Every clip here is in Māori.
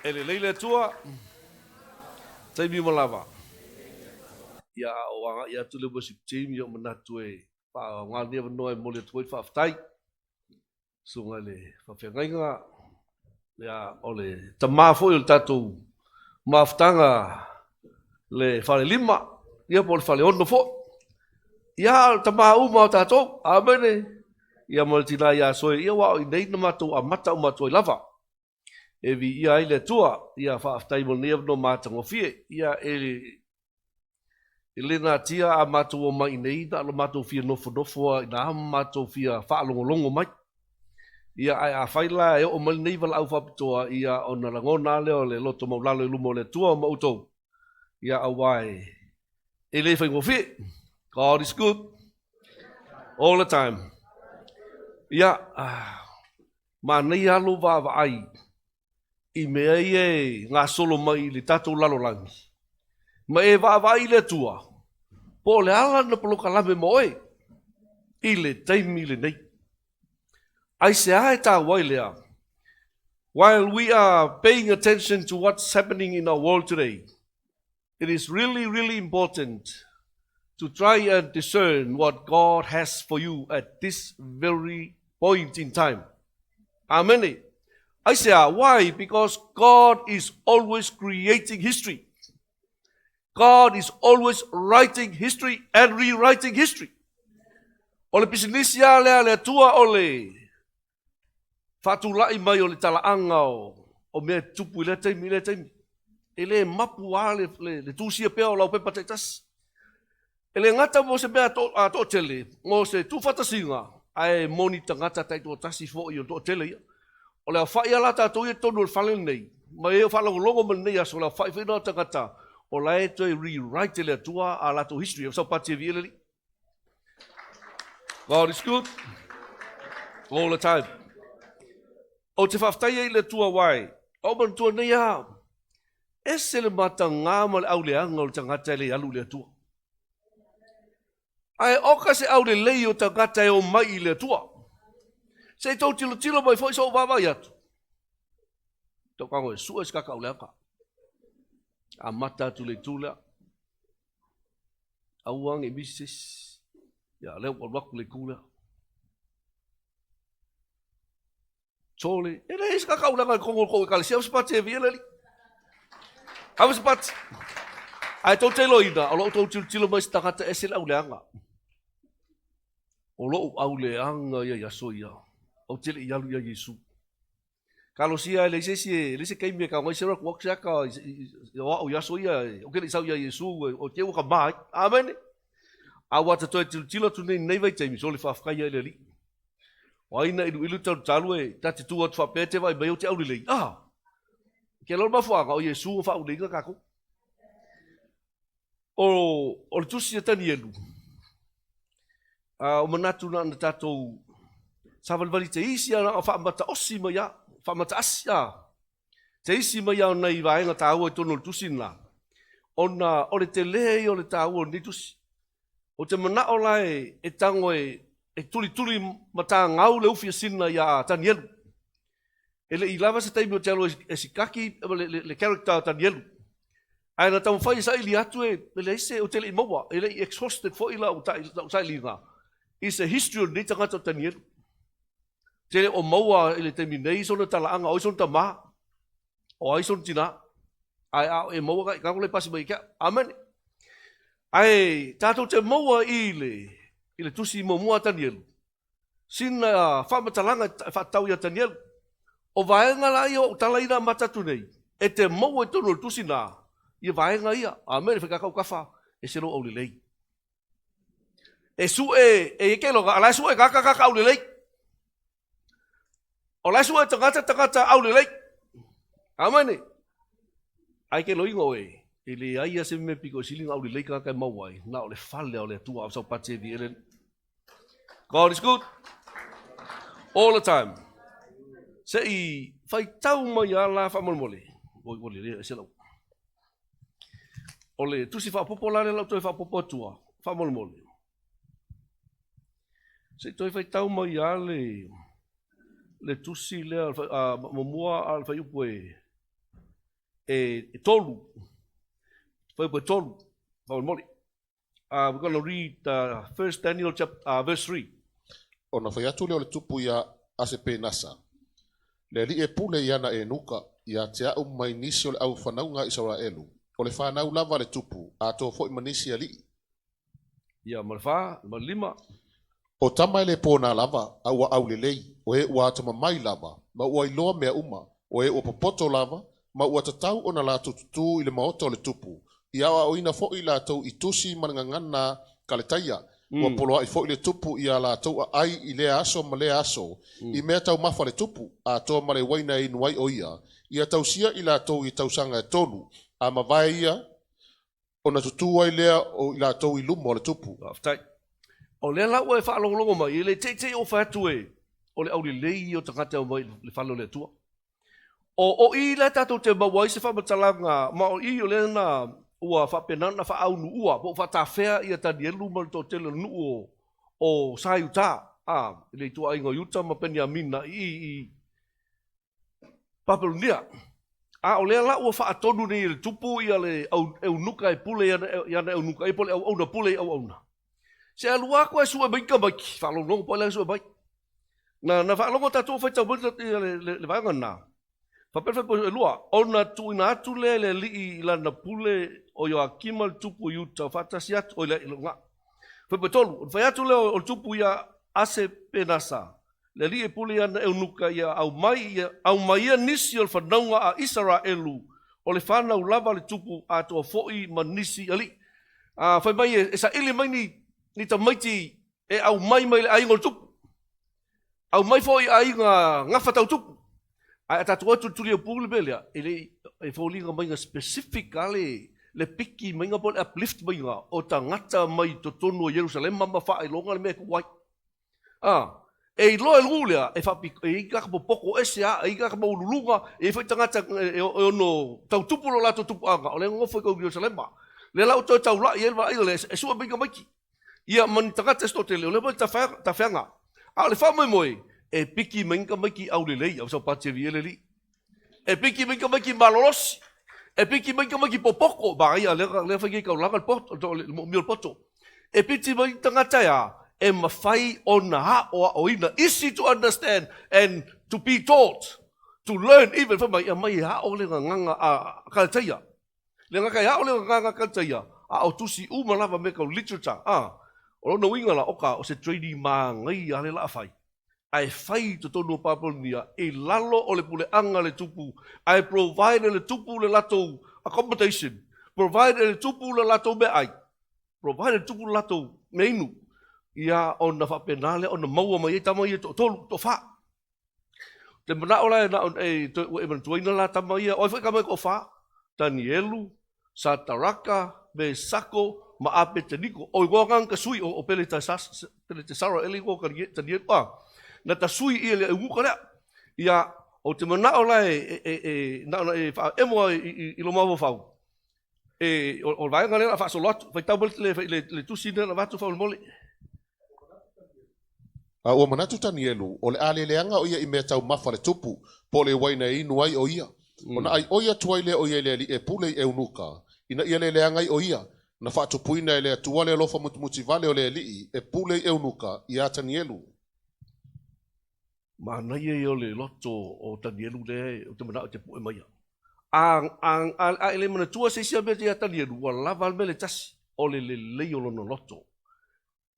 Ele leile tua, tai mi malava. Ia o anga ia tu le bosi team yo manatu e pa nga ne no e mole tu fa ftai. Sunga le fa fenga ia ole tama fo il tatu maftanga le fale lima ia pol fale ono fo. Ia tama uma tatu amene ia multina ia so ia wa nei na matu amata umatu lava. E vi ia ile tua ia fa ftai mo ne no mata ngofie ia ele na tia a matu o mai nei da lo matu fia nofo na matu fia fa longo mai ia ai a faila e o mal nei val au fa toa ia ona langona le o le loto mo lalo lumo le tua mo uto ia awai ele fa ngofie. God is good all the time. Ia ma nei alu va ai i mea ie ngā solo mai le tatou lalo langi. Ma e va i le tua. Po le ala na poloka lame moe. I le taimi le nei. Ai se ae tā wai lea. While we are paying attention to what's happening in our world today, it is really, really important to try and discern what God has for you at this very point in time. Amen. I say, why? Because God is always creating history. God is always writing history and rewriting history. Ole pisinisia le tua ole fatulai mai ole talaanga o me tupu le taimi. Ele mapu le tusia pea o lau pepa teitas. Ele ngata mo se mea to tele, mo se tu fatasinga, ai moni tangata tai to tasi fo i o to tele ia. O le whai ala tātou i tonu le whale nei. Ma e whala longo man nei aso le whai whena tangata. O la e toi rewrite le tua a lato history. O sa pati e viele li. God is good. All the time. O te whaftai e le tua wai. O man tua nei a. E se le mata ngā ma le au le anga o le tangata le alu le tua. Ai oka se au le lei o tangata e o mai le tua. Se tau tilo mai foi so vai atu. Tau kango e sua ska ka uleka. A mata tu le tula. Awang e bisis. Ya leo o waku le kula. Chole, ele ska ka uleka ko ka se spati e viele li. Hawa spati. Ai tau telo ida, o lo tau tilo mai stakata e sel auleanga. O lo auleanga ya soia. O tele ialu ia Yesu. Kalau sia le se kai me ka mai sera ko ka ka o Yesu ia o ke sa ia Yesu o te o ka mai. Amen. A wata to tilo tu nei vai taimi so le fa ka ia le li. O ina ilu talu e tati tu at fa pete vai mai o te au le. Ke lo ma fa o Yesu fa o le ka ko. O tu sia tani elu. O manatu na tatou sa valvali te isi ana o whaamata osi mai a, whaamata asi a. Te isi mai a nei vaenga tāua e tono le tusin la. Ona, o le te lei o le tāua ni tusi. O te mana o lai e tango e tuli mata ngau le ufia sina ia Tanielu. Ele i lava se taimi o te alo e sikaki le character Tanielu. Ai na tau whai sa ili atu e le ise o te le i maua. Ele i exhausted fo ila o ta ili ngā. It's a history o ni tangata o Tanielu. Te o maua ele te minei sona talaanga o sona tama. O ai sona tina. Ai a e maua ka le pasi mai kia. Amen. Ai tātou te maua ile tusi mo mua Tanielu. Sina whamatalanga whatau ia Tanielu. O vaenga la ia o talaina matatu nei. E te maua e tono tusi nā. Ia vaenga ia. Amen. E whakakau kawha. E sero au lelei. E su e keloga. Ala su e kaka au lelei. O lai sua tangata au le lei. Amane. Ai ke loingo e. Ele ai a se me piko silinga au le lei kaka mauai. Na o le fale o le tua au sau pate vi elen. God is good. All the time. Se i fai tau mai ala whamolmole. Ole le se lau. Ole tusi whapopolare lau toi whapopotua. Whamolmole. Se toi fai tau mai ale... le tusi le mo mua al fai upo tolu. Whai tolu. Whai mori. We're going to read 1 Daniel chapter, verse 3. Ona whai atu leo le tupu ia ase pe nasa. Le li e pule iana e nuka ia te au mai nisi o le au whanaunga Israelu. O le whanau lava le tupu a tō fo imanisi a li. Ia malfa, malima. O tamai le pōna lava au au le lei o e ua tama mai lava ma ua iloa mea uma o e ua popoto lava ma ua tatau o na la tututu i le maota o le tupu. Ia o ina fo i la tau i tusi manangangana kaletaia. Ua poloa i fo i le tupu ia la tau a ai i le aso ma le aso. I mea tau mafa le tupu a tō ma le waina i nuai o ia. Ia tau sia i la tau i tau sanga e tonu. A ma vai ia o na tutua i lea o i la tau i lumo o le tupu. O le la ua e whaalongolongo mai, i le te o whatu e, o le au le lei o tangata o mai le whalo le tua. O i le tatou te mawai se whamatalanga, ma o i o le na ua whapenana whaau nu ua, po whatawhea i a tani elu ma le tō tele nu o sai uta. I le tua ingo yuta ma peni a mina i Papelonia. O le la ua whaatonu ni le tupu i a le au nuka e pule i ana au nuka e pole au auna pule au auna. Se alua ko sua baika baki, whalongo po le sua baki. Na whalongo tatou whaitau bata le vanga na. Whapelwha po lua, ona tu ina atu le li i lana pule o yo akima le tupu yuta, whatasi atu o le ilunga. Whapetolu, whai atu le o tupu ia ase penasa. Le li e pule ia eunuka ia au mai ia nisi o le whanaunga a Israelu o le whanau lava le tupu a toa fo'i ma nisi ali. Whai mai e sa ili mai ni ta maiti e au mai le aingo le tupu. Au mai fo'i ai ngā whatau tupu. Ai tatu atu tuli o pule belea, e fōlinga mai ngā specific le piki mai ngā pole uplift mai ngā o ta ngata mai to tonu o Jerusalem mama wha e longa le mea kuwai. E loa e lulea, e whapiko, e ika ka poko ese a, e ika ka maululunga, e whai tangata e ono tau tupu lo lato tupu anga, o le ngofo i kau Jerusalem ma. Le lau tau tau la i elwa aile, e sua binga maiki. Ia mani tangata esto te leo, le mai ta whanga. Le wha moi, e piki mainga maiki au le lei, au sau pate vi ele li. E piki mainga maiki malolosi. E piki mainga maiki popoko, ba ia le whai kau langa le mio poto. E piki mainga tangata ya, e mawhai o na ha o ina. Easy to understand and to be taught. To learn even from mai ha o le nganga a kaltaia. Le ngaka ha o le nganga kaltaia. O tusi umalava me kau literature. O no winga la oka o se training ma ngai ale la fai. Ai fai to tonu Papelonia e lalo o le pule anga le tupu. Ai provide le tupu le lato accommodation. Provide le tupu le lato me ai. Provide le tupu le lato me inu. Ia o na whapenale o na maua mai e tama ia to tolu to wha. Te mana ola na e mantuaina la tama ia. Oi whai kamai ko wha. Danielu, Sataraka, Mesako, ma ape te niko. O iwangang ka sui o pele te sara eli ko ka Danielu. Na ta sui ia le uka lea. Ia o te mana ola e moa i lo mawa whau. O vaenga lea wha so lotu. Whai tau le tusi na watu whau le mole. Ua manatu Danielu, o le aleleanga o ia i mea tau mafa le tupu, po le waina inu ai o ia. Ona ai o ia tuai lea o ia lea li e pule i eunuka. Ina ia leleanga i o ia, na whaatupuina e lea tua lea lofa mutimuti vale o lea li e pule i eunuka i a Danielu. Mana ia i o le loto o Danielu le o te mana o te pue maia. A ele mana tua se sia mea Danielu, wa lava me le tasi o le leiolo no loto.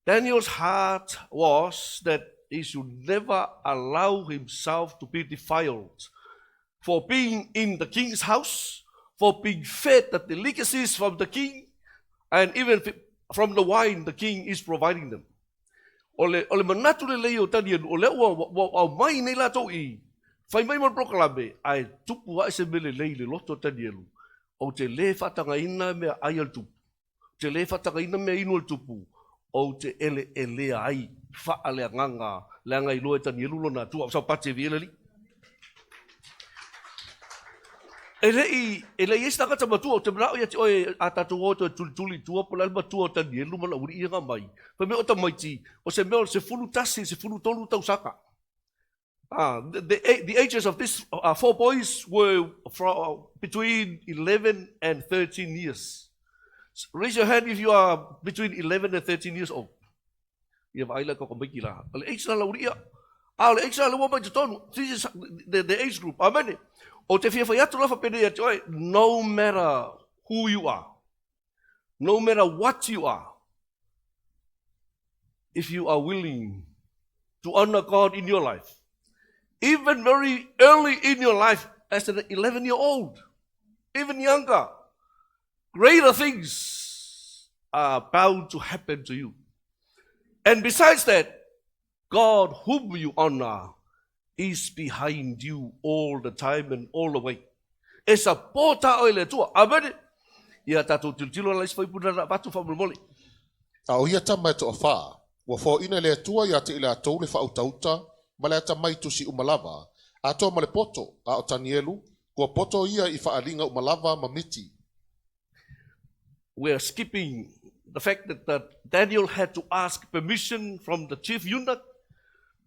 Daniel's heart was that he should never allow himself to be defiled for being in the king's house, for being fed the delicacies from the king, and even from the wine the king is providing them. Ole manatu le leo Daniel, ole o mai nei la to i. Fai mai mon proclame, ai tupu wa se mele le loto Daniel. O te le fatanga ina me ai al tupu. Te le fatanga ina me inu al tupu. O te ele ai fa ale nganga le ngai loe Daniel lo na tu sa pate vi ele. Ele esta kata matu o te bra o ia o atatu o te tuli tu po la matu o Daniel lo mala uri ia mai. Pa me o ta maiti o se me o se fulu tasi se fulu tolu tau saka. The ages of these 4 boys were between 11 and 13 years. Raise your hand if you are between 11 and 13 years old. Ia vaila ko komiki la. Ale age la lauria. Ale age la mo ba tonu. This is the age group. Amen. O te fia atu la fa pene ya no matter who you are. No matter what you are. If you are willing to honor God in your life. Even very early in your life as an 11-year-old. Even younger. Greater things are bound to happen to you. And besides that, God whom you honor is behind you all the time and all the way. E sa pota o le tua. Amen. Ia tātou tilo la isfai puna na batu whamulmoli. Au ia tamai to awha. Wa fo ina le tua ia te ila tau le whautauta. Ma le tamai tusi umalava. A toa ma le poto a o Tanielu. Kua poto ia I whaalinga umalava mamiti. We are skipping the fact that Daniel had to ask permission from the chief eunuch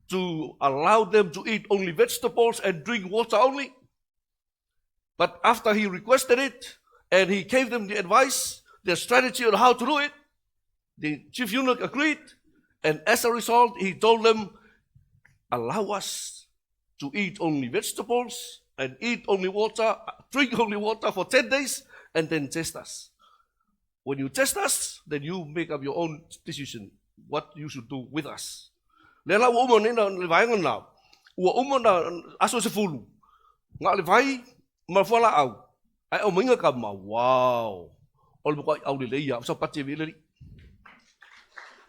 to allow them to eat only vegetables and drink water only. But after he requested it and he gave them the advice, the strategy on how to do it, the chief eunuch agreed. And as a result, he told them, allow us to eat only vegetables and eat only water, drink only water for 10 days and then test us. When you test us, then you make up your own decision what you should do with us. Lela ua uma nena le vai ngana. Ua uma na aso se fulu. Nga le vai malfala au. Ai o minga ka ma. Wow. O le ko au le leia so pati vi le.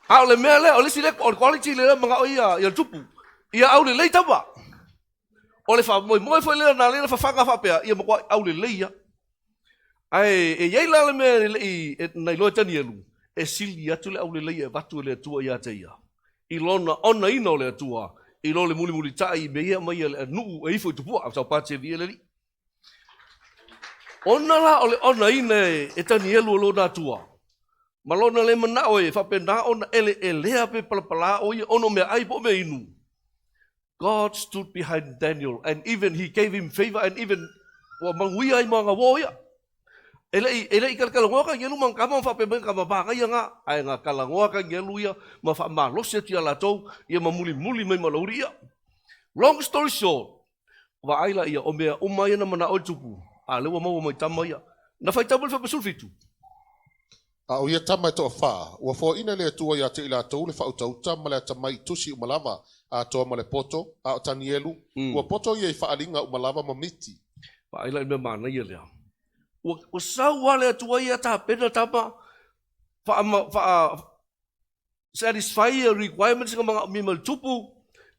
Au le mele o le sile o quality le mga o ia tupu. Ia au le leita ba. O le fa moi foi le na le fa fanga fa pe ia mo ko au le leia. Ai e yai la me le nei lo Tanielu. E sili atu le au le leia batu le tua ia te ia. I lona ona ina o le atua, I lo le muli tai me ia mai le nuu e ifo i tupua, au pātia vi ele li. Ona la o le ona ina e Tanielu o lona atua. Ma lona le mana o e whapena ona e lea pe palapala o ia ono mea ai po mea inu. God stood behind Daniel and even he gave him favor and even wa mangui ai mga woia. Ele I kalangoa ka ngelu mang kama whapemeng ka mabanga ia nga. Ai nga kalangoa ka ngelu ia ma whamalosia tia latou ia ma muli mai malauri ia. Long story short, wa aila ia o mea umaya na mana o tupu. A lewa maua mai tama ia. Na whai tamu le whapasulfitu. A o ia tamai to awha. Wa fo ina le tua ia te ila tau le whautauta ma le tamai tusi umalava. A toa ma le poto, a o Tanielu. Wa poto ia I whaalinga umalava mamiti. Wa aila ia mana ia lea. O sau wale atua ia ta pena tapa satisfy requirements ng mga mimal tupu.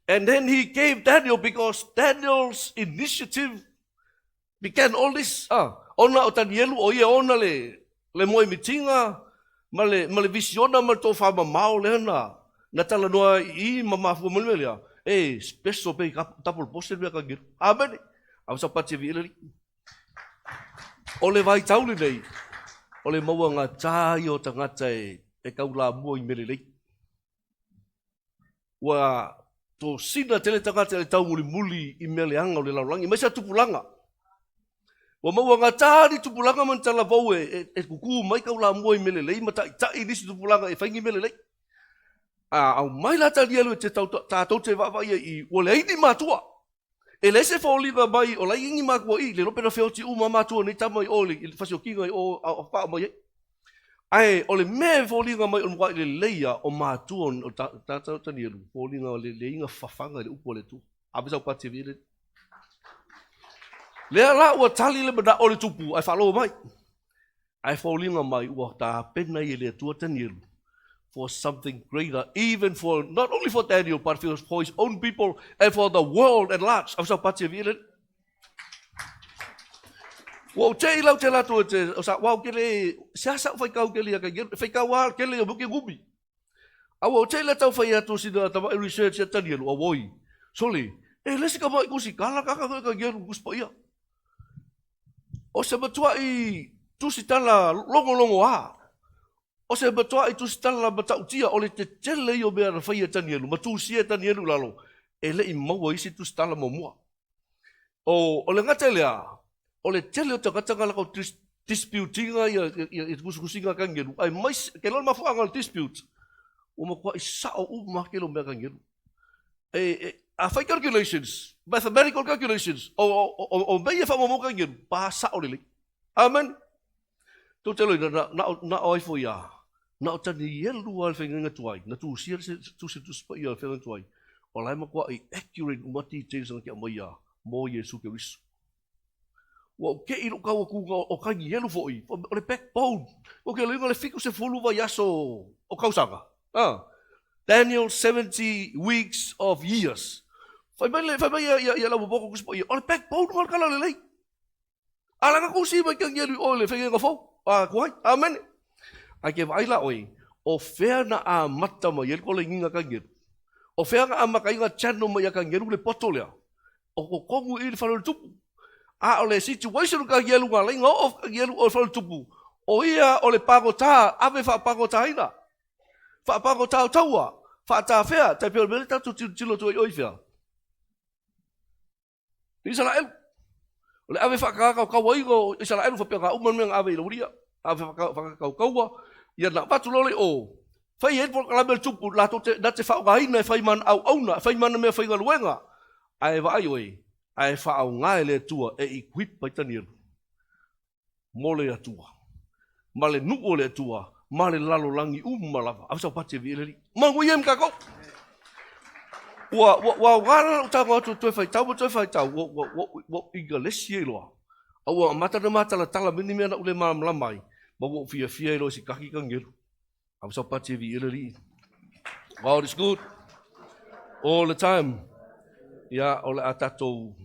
And then he gave Daniel because Daniel's initiative began all this. Ona o Tanielu o ia ona le moe mitinga male visiona mal to fa mamau le na tala noa I mamafu mulmelia. Special pay tapol poster me ka gir. Amen. Au sa pati vi O le vai tauli nei, o le maua ngā tāi o tangata e kaula mua I merelei. Wa tō sina tele tangata le tau muli I meleanga o le laurangi, mai sa tupulanga. Wa maua ngā tāri tupulanga man tala vau e kuku mai kaula mua I merelei, ma tai nisi tupulanga e whaingi merelei. Au mai la tali alu e te tātou te wawai I o le aini mātua. E lese whaolinga mai o lai ingi makua I, le ropena whioti uma mātua nei tamai o le whasio kinga I o wha mai. Ai, o le mea whaolinga mai o mwai le leia o mātua o tātou Tanielu. Whaolinga o le inga whawhanga le upo le tu. Abisau pati vile. Lea la ua tali le mana o le tupu, ai whalo mai. Ai whaolinga mai ua tā pena I le tua Tanielu. For something greater, even for not only for Daniel, but for his own people and for the world at large. Au sa pati vi le. Wa te ilau te lato te o sa wa kele sa fai kau kele ka fai kau wa kele o buki gumi. Au te la tau fai atu sina ta research ta Daniel o woi. Soli, lesi ka mai kusi kala ka geru kuspa ia. O se matua I tu si tala longo a. O se matua I tu si tala matautia o le te tele I o mea na whaia Tanielu, matu sia Tanielu lalo. e le I maua isi tu stala mamua. O le ngata lea, o le tele o takatanga lako disputinga ia kusukusinga kangeru. Ai mais, ke lona mafuanga le dispute. O makua I sao uma ke lo mea kangeru. A fai calculations, mathematical calculations, o mea whamamoka kangeru, pa sao lele. Amen. Tō te loi, na oi fo ia. Na o tani ielu al whenga tuai. Na tu sia tu spa ia al whenga tuai. O lai makua I accurate umati te sang kia mai ia. Mo Yesu ke risu. Wa o ke ilo kaua kunga o kangi ielu fo I. O le backbone. O ke loinga le fiku se fulu wa yaso o kausanga. Daniel 70 weeks of years. Fai mai ia lau boko kuspo ia. O le backbone o le kala le lei. Ala ka kusi mai kangi ielu o le whenga fo. Kuhai, amen. Ai ke vaila oi, o whea na a mata mai, el kole nginga kangeru. O whea na a maka inga channel mai a kangeru le poto lea. O kongu I le whanau tupu. A o le situation kangeru ngā lenga o kangeru o le whanau tupu. O ia o le pago tā, ave wha pago tā ina. Wha pago tā o taua. Wha tā whea, tai pio mele tatu tilo tu oi whea. Nisa la elu. O le ave whakakau kaua ingo, isa la elu whapea ngā uman mea ngā ave I lauria. Ave whakakau kaua, ia na watu lole o. Whai e por kalamel tupu, la te whao ngā ina e whai man au auna, whai mana mea whai ngaluenga. Ai wa ai oi, ai whao ngā e le tua e equip paitani elu. Mole atua. Ma le nuo le atua, ma le lalo langi umalava. Awisa pati e vi eleri. Mangu iem kako. Wa ngara o tāko atu toi whai tau, wa inga lesi e loa. Aua mata la tala mini mea na ule malamai. Ma wa fia e loa si kaki kangeru. Awisa pati e vi eleri. God is good. All the time. Ia o le atatou.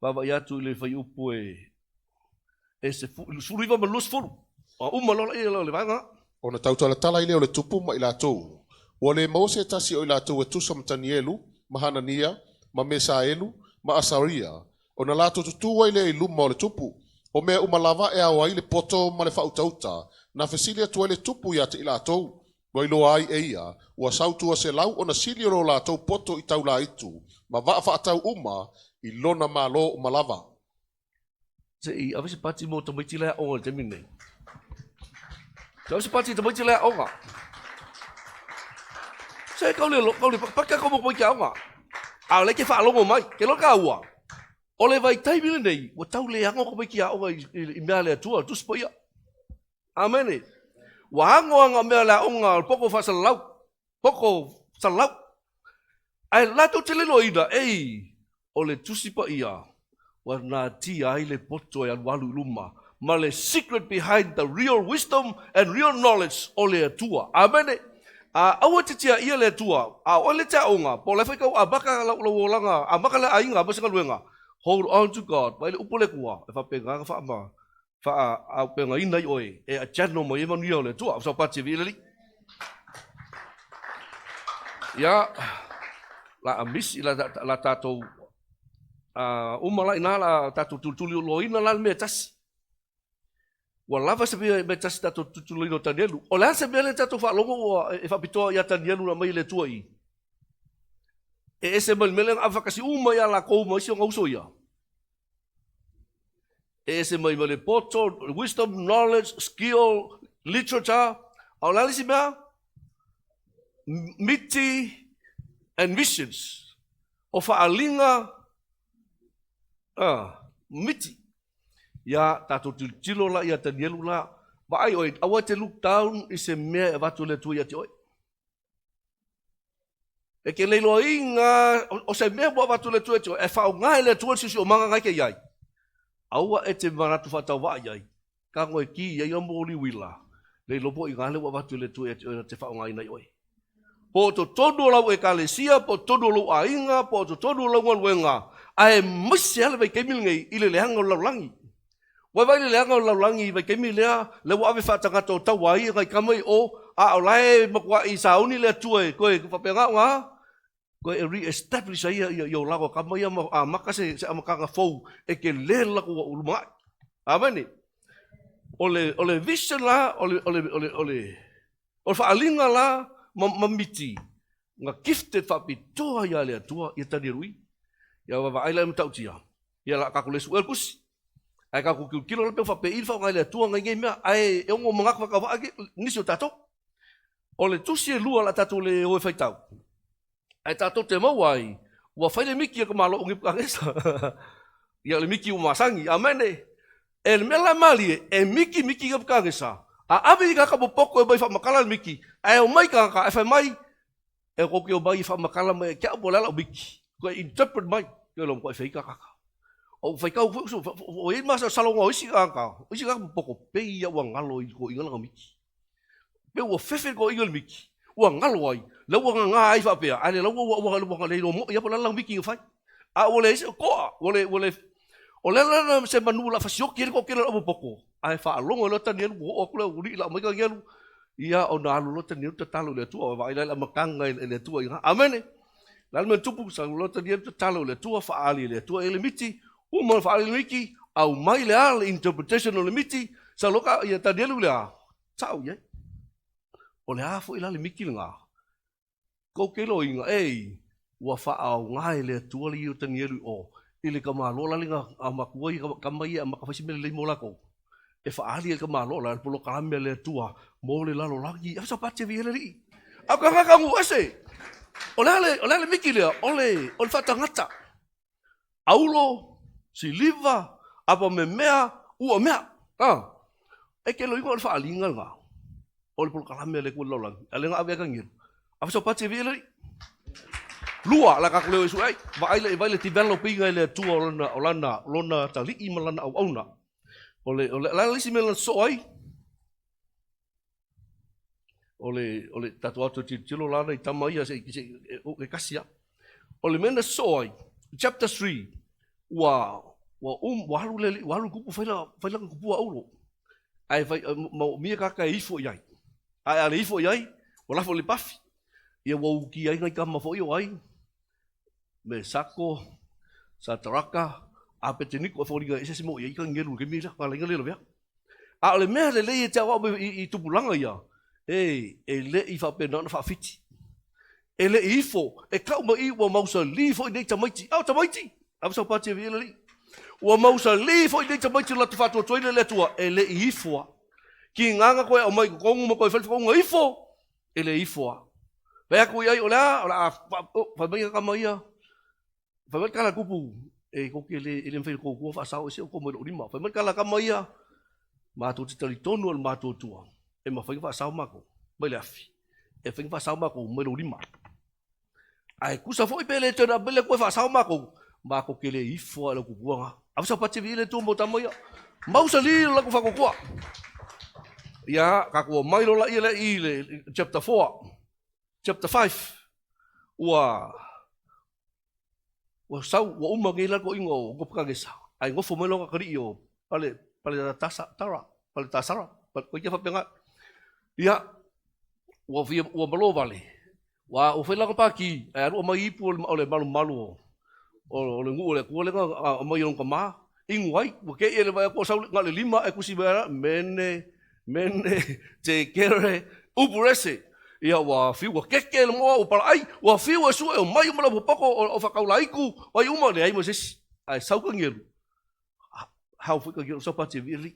Baba iatu I le whai upu e se suriva ma lus furu. Umalola I le vanga. O na tautala tala I leo le tupu ma I lātou. O le Mose tasi o I lātou e tusa matanielu, ma Hanania, ma Mesaelu, ma Asaria. O na lātou tutua I le I luma o le tupu. O mea umalava e awa I le poto ma le whautauta. Na fesilia tua le tupu ia te I lātou. Wa ilo ai e ia, ua sautua se lau o na sili ro lātou poto I tau la itu. Ma vaa whaatau uma I lona malo umalava. Se I avisi pati mo tamaiti lea onga te mine. Se avisi pati tamaiti lea onga. Se kaule paka komo koi kia onga. A le ke whaalongo mai, ke loka ua. O le vai taimile nei, wa tau le hango koi kia onga I mea lea tua, tu spoia. Amene. Wa hango anga mea lea onga, poko whasalau. Poko salau. Ai lato te lelo ina, o le tusipa ia. Wa nā ti ai le poto e anualu luma. Ma le secret behind the real wisdom and real knowledge o le atua. Amene. Aua te tia ia le atua. O le te aonga. Po le whaikau a baka lau langa. A maka le ainga, masinga luenga. Hold on to God. Wa ile upole kua. E whapenga ka whaama. Wha penga ina I oe. E a channel mo ema nuia o le atua. Sa pati vileli. Ia. La amis I la tatou. Umala ina la tatou tutuli lo ina la me tasi. Wa lava se me tasi tatou tutuli no tanielu. O la se me le tatou fa longo e fa pitoa ia tanielu na mai le tua I. E ese mele ava kasi uma ia la ko mo isi nga uso ia. E ese mele poto, wisdom, knowledge, skill, literature. O la si mea miti and visions. O fa alinga miti. Ia tatou tilo la ia tanielu la. Ba ai oi, awa te look down I se mea e watu le tua ia te oi. E ke leilo inga, o se mea bua watu le tua te oi, e whao ngai le tua sisi o manga ngai ke iai. Awa e te manatu whatau wa iai. Ka ngoe ki iai amori wila. Leilo po I ngale wa watu le tua te oi, te whao ngai nai oi. Po to todo lau e kalesia, po todo lau a inga, po to todo lau ngaluenga. Ai misi ale vai kemil ngai I le leanga o laulangi. Wai vai le leanga o laulangi vai kemil lea, le wa ave whaatangata o tawai, ngai kamai o, a o lae makua I sauni le tue, koe whapenga o ngā, koe e re-establish ia I o lago kamai a makase se amakanga fau, e ke le lako wa ulumai. Amene. O le vision la, o le whaalinga la, mamiti. nga gifted whapitoa ia lea tua ia tani rui. Ia wawa aila im tautia. Ia la kako lesu elkusi. Ai kako kilo la pe whape ilfa ngai lea tua ngai mea. Ai e ongo mangak waka waage nisi o tato. O le tusi e lua la tato le oe whaitau. Ai tato te mauai. Ua whaile miki ia ka malo o ngipu kangesa. Ia le miki o masangi. Amene. E le mela mali e miki ngipu kangesa. A awe i kaka popoko e bai whamakala le miki. Ai o mai kaka e whai mai. E koke o bai whamakala mai kia upo lala o miki. Koe interpret mai. Koe lom koe whaika kaka. O whaikau o e masa salonga o isi kaka. O isi kaka popoko. Pei ia ua ngalo i ko ingana miki. Pei ua whewhe ko ingana miki. Ua ngalo ai. Lau ua ngā ai whapea. Ane lau ua leiro mo. Ia po lala miki ngi whai. A ole isi o koa. O lala se manu la fasioki ko kira o popoko. Ai whaalongo lo tani anu. O kula uri la maika ngi anu. Ia o nā alu lo tani anu talo le tua. Wa ila la makanga le tua. Amene. Lalu mentupu sa lo tani anu talo le tua. Whaali le tua ele miti. Uma whaali le miki. Au mai le ala interpretation o le miti. Sa loka ia tani anu le a. Tau ye. O le hafo ila le miki le ngā. Ko kelo inga. Ei. Ua whaau ngai le tua le iu tani anu o. Ile ka malola linga a makuai ka mai a makafasi mele le mola ko. E whaali e ka malola polo kalame le tua mo le lalo lagi. Asa pate vi ele ri. A ka ngu ase. O le miki lea, o le whatangata. Aulo, si liva, apa me mea, ua mea. E ke lo ingo o le whaalinga nga. O le polo kalame le kua laulangi. A le nga awea ka ngiru. Asa pate vi ele ri. Lua la ka leo isu ai vai le developing le tua lona tali i malana au auna ole la lisi melan so ai ole tatu atu tilo lana i tamaia se e kasia ole mena so ai chapter 3 wa walu kupu faila kupu aulo ai vai mia kaka ifo yai ai ale ifo yai wala fo le pafi ia wau ki ai ngai kama fo yo ai me sako sa taraka a peteniko fo liga ese mo ia kan ngelu ke mira ka lenga lelo ya a le me le le ta wa i tupulanga ia e le i fa pena fa fiti e le ifo e ka mo i wa mausa li fo i tamaiti tamaiti a so pa te vi wa mausa li fo i tamaiti la fa to toile le tua e le ifo ki nganga ko o mai ko mo ko fa ko ifo e le ifo Vea ko ia ola fa mai ka mai ia. Fa mai kala kupu e ko ke le mfei ko ko fa sao se ko mo lima. Fa mai kala ka mai ia. Ma to titali tonu al ma to tua. E ma fa sao mako. Mai le afi. E fa sao mako mo lima. Ai ku sa foi pele te na bele ko fa sao mako. Ma ko ke le ifo ala ku buanga. A sa pati vi le tu mo tamoia. Mau sa li la ko fa ko kwa. Ya ka ko mai lo la ile chapter 4. Chapter 5. Wa sau wa umagila ko ingo ko pagesa. Ai ngo fo melo ka rio. Pale tasara. Ko ia fa penga. Ia wa malo vale. Wa o fela ko paki. Ai ro mai pu o le malu. O le ngu le ko le ka mai on ka ma. Ingwai wo ke ele vai ko sau ngale lima e kusi bera mene te kere upurese. Ia wa fiu wa keke le mo o para ai wa fiu e su e mai mo la poko o fa kaulaiku wa uma le ai mo ses ai sau ka ngelu how fu ka ngelu so pa te viri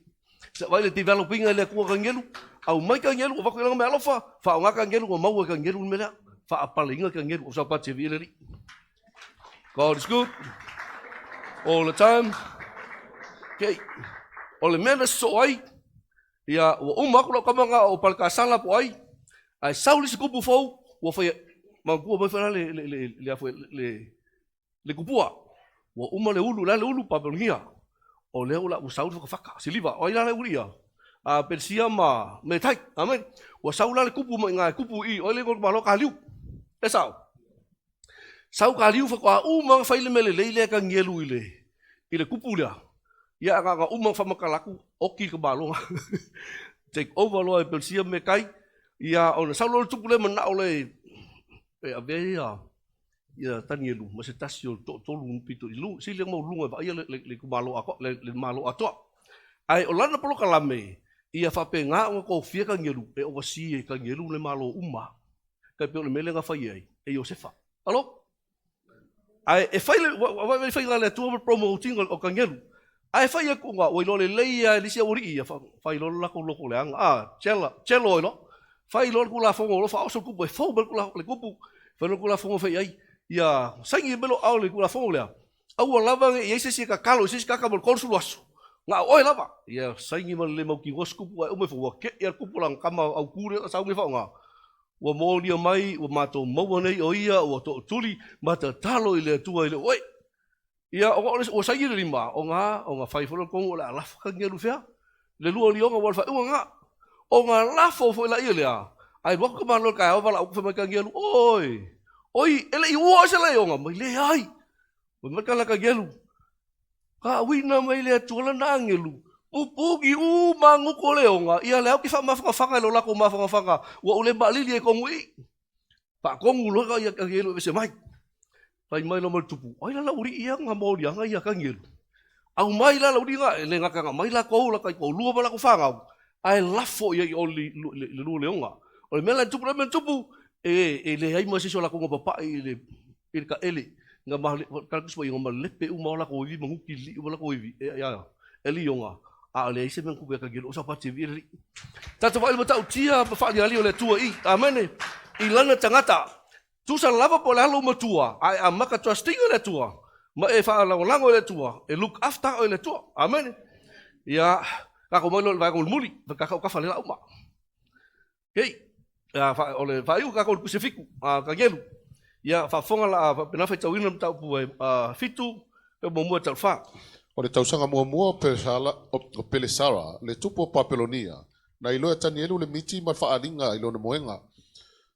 sa vai le developing le ku ka ngelu au mai ka ngelu wa ko la me alofa fa nga ka ngelu o mau ka ngelu me la fa apalinga ka ngelu so pa te viri God is good all the time okay ole mena so ai ia wa uma ko ka manga o palka sala po ai ai sauli se kupu fou wa foi ma ku ba fa le kupua wa uma le ulu pa belgia o le ula u sauli fa faka siliva o ila le ulia a persia ma me tai amen wa saula le kupu ma ngai kupu i o le ko ma lo ka liu e sau ka liu fa kwa uma fa ile mele le ka ngelu ile kupu la ia nga uma fa makalaku oki ka balong take over lo persia me kai ia ona saulo tupule mana ole e avea ia tanielu ma se tasio to lu pito lu si le mo lunga va ia le malo ako le malo ato ai olana polo kalame ia fa penga ko fia ka ngelu e o si ka ngelu le malo uma ka pe le mele nga fa ia e Iosefa. Alo? Ai e fai le fai le tua promoting o kangelu. Ai fai ko nga o lo le leia li sia ori ia fai lo la ko lo ko le anga. Chelo lo. Fai lo ko la fongo lo fa o so ku e fo ko la le kupu. Fa lo ko la fongo fai ai. Ia sangi belo au le ko la fongo le. Au lava e ese ka kalo ese ka mo konsul aso. Nga oi lava. Ia sangi mo le mo ki waskupu ai o me fo ke ia kupu lang kama au kure sa ngi fa nga. Wa molia mai, wa mato maua nei o ia, wa to tuli, mata talo i le tua i le, oi! Ia, o sa ira lima, o ngā whaifolo kongo, o le alafa ka ngeru whea, le lua li onga walfa, ua ngā, o ngā lafo fo i la ia lea, ai waka kamano kai awa wala uku whamai ka ngeru, oi, ele i ua se le onga, mai le ai, wa maka la ka ngeru, ka wina mai le tuala na ngelu, upugi mangu ko leonga ia leo ki fa mafanga lo lako mafanga wa ule balili e kongui pa kongu lo ka ia ka ngelu se mai pai mai lo mal tupu ai la uri ia nga mo dia nga ia ka ngelu au mai la uri nga le nga ka mai la ko la kai ko lu ba la ko fanga ai lafo ia o le leonga o le mela tupu men tupu e le ai mo se so la ko papa e ka ele nga ma ka ku so i ngoma lepe u ma la ko vi mangu ki li la ko vi ya eli onga a le ise men ku ka gelo sa pati vi tatu vai mata utia pa fa ali le tua i amene i lana tangata tu sa lava po la lo matua ai amaka trusting le tua ma e fa la lango le tua e look after le tua amene ya ka ko mo lo va ko muli ka fa le la uma hey ya fa ole fa yu ka ko pacific ka gelo ya fa fonga la pena fa tawina mta pu fitu pe mo mo talfa O le tausanga mua o Pelesara, le tupo o Papelonia, na ilo e tanielu le miti ma whaalinga ilo na moenga.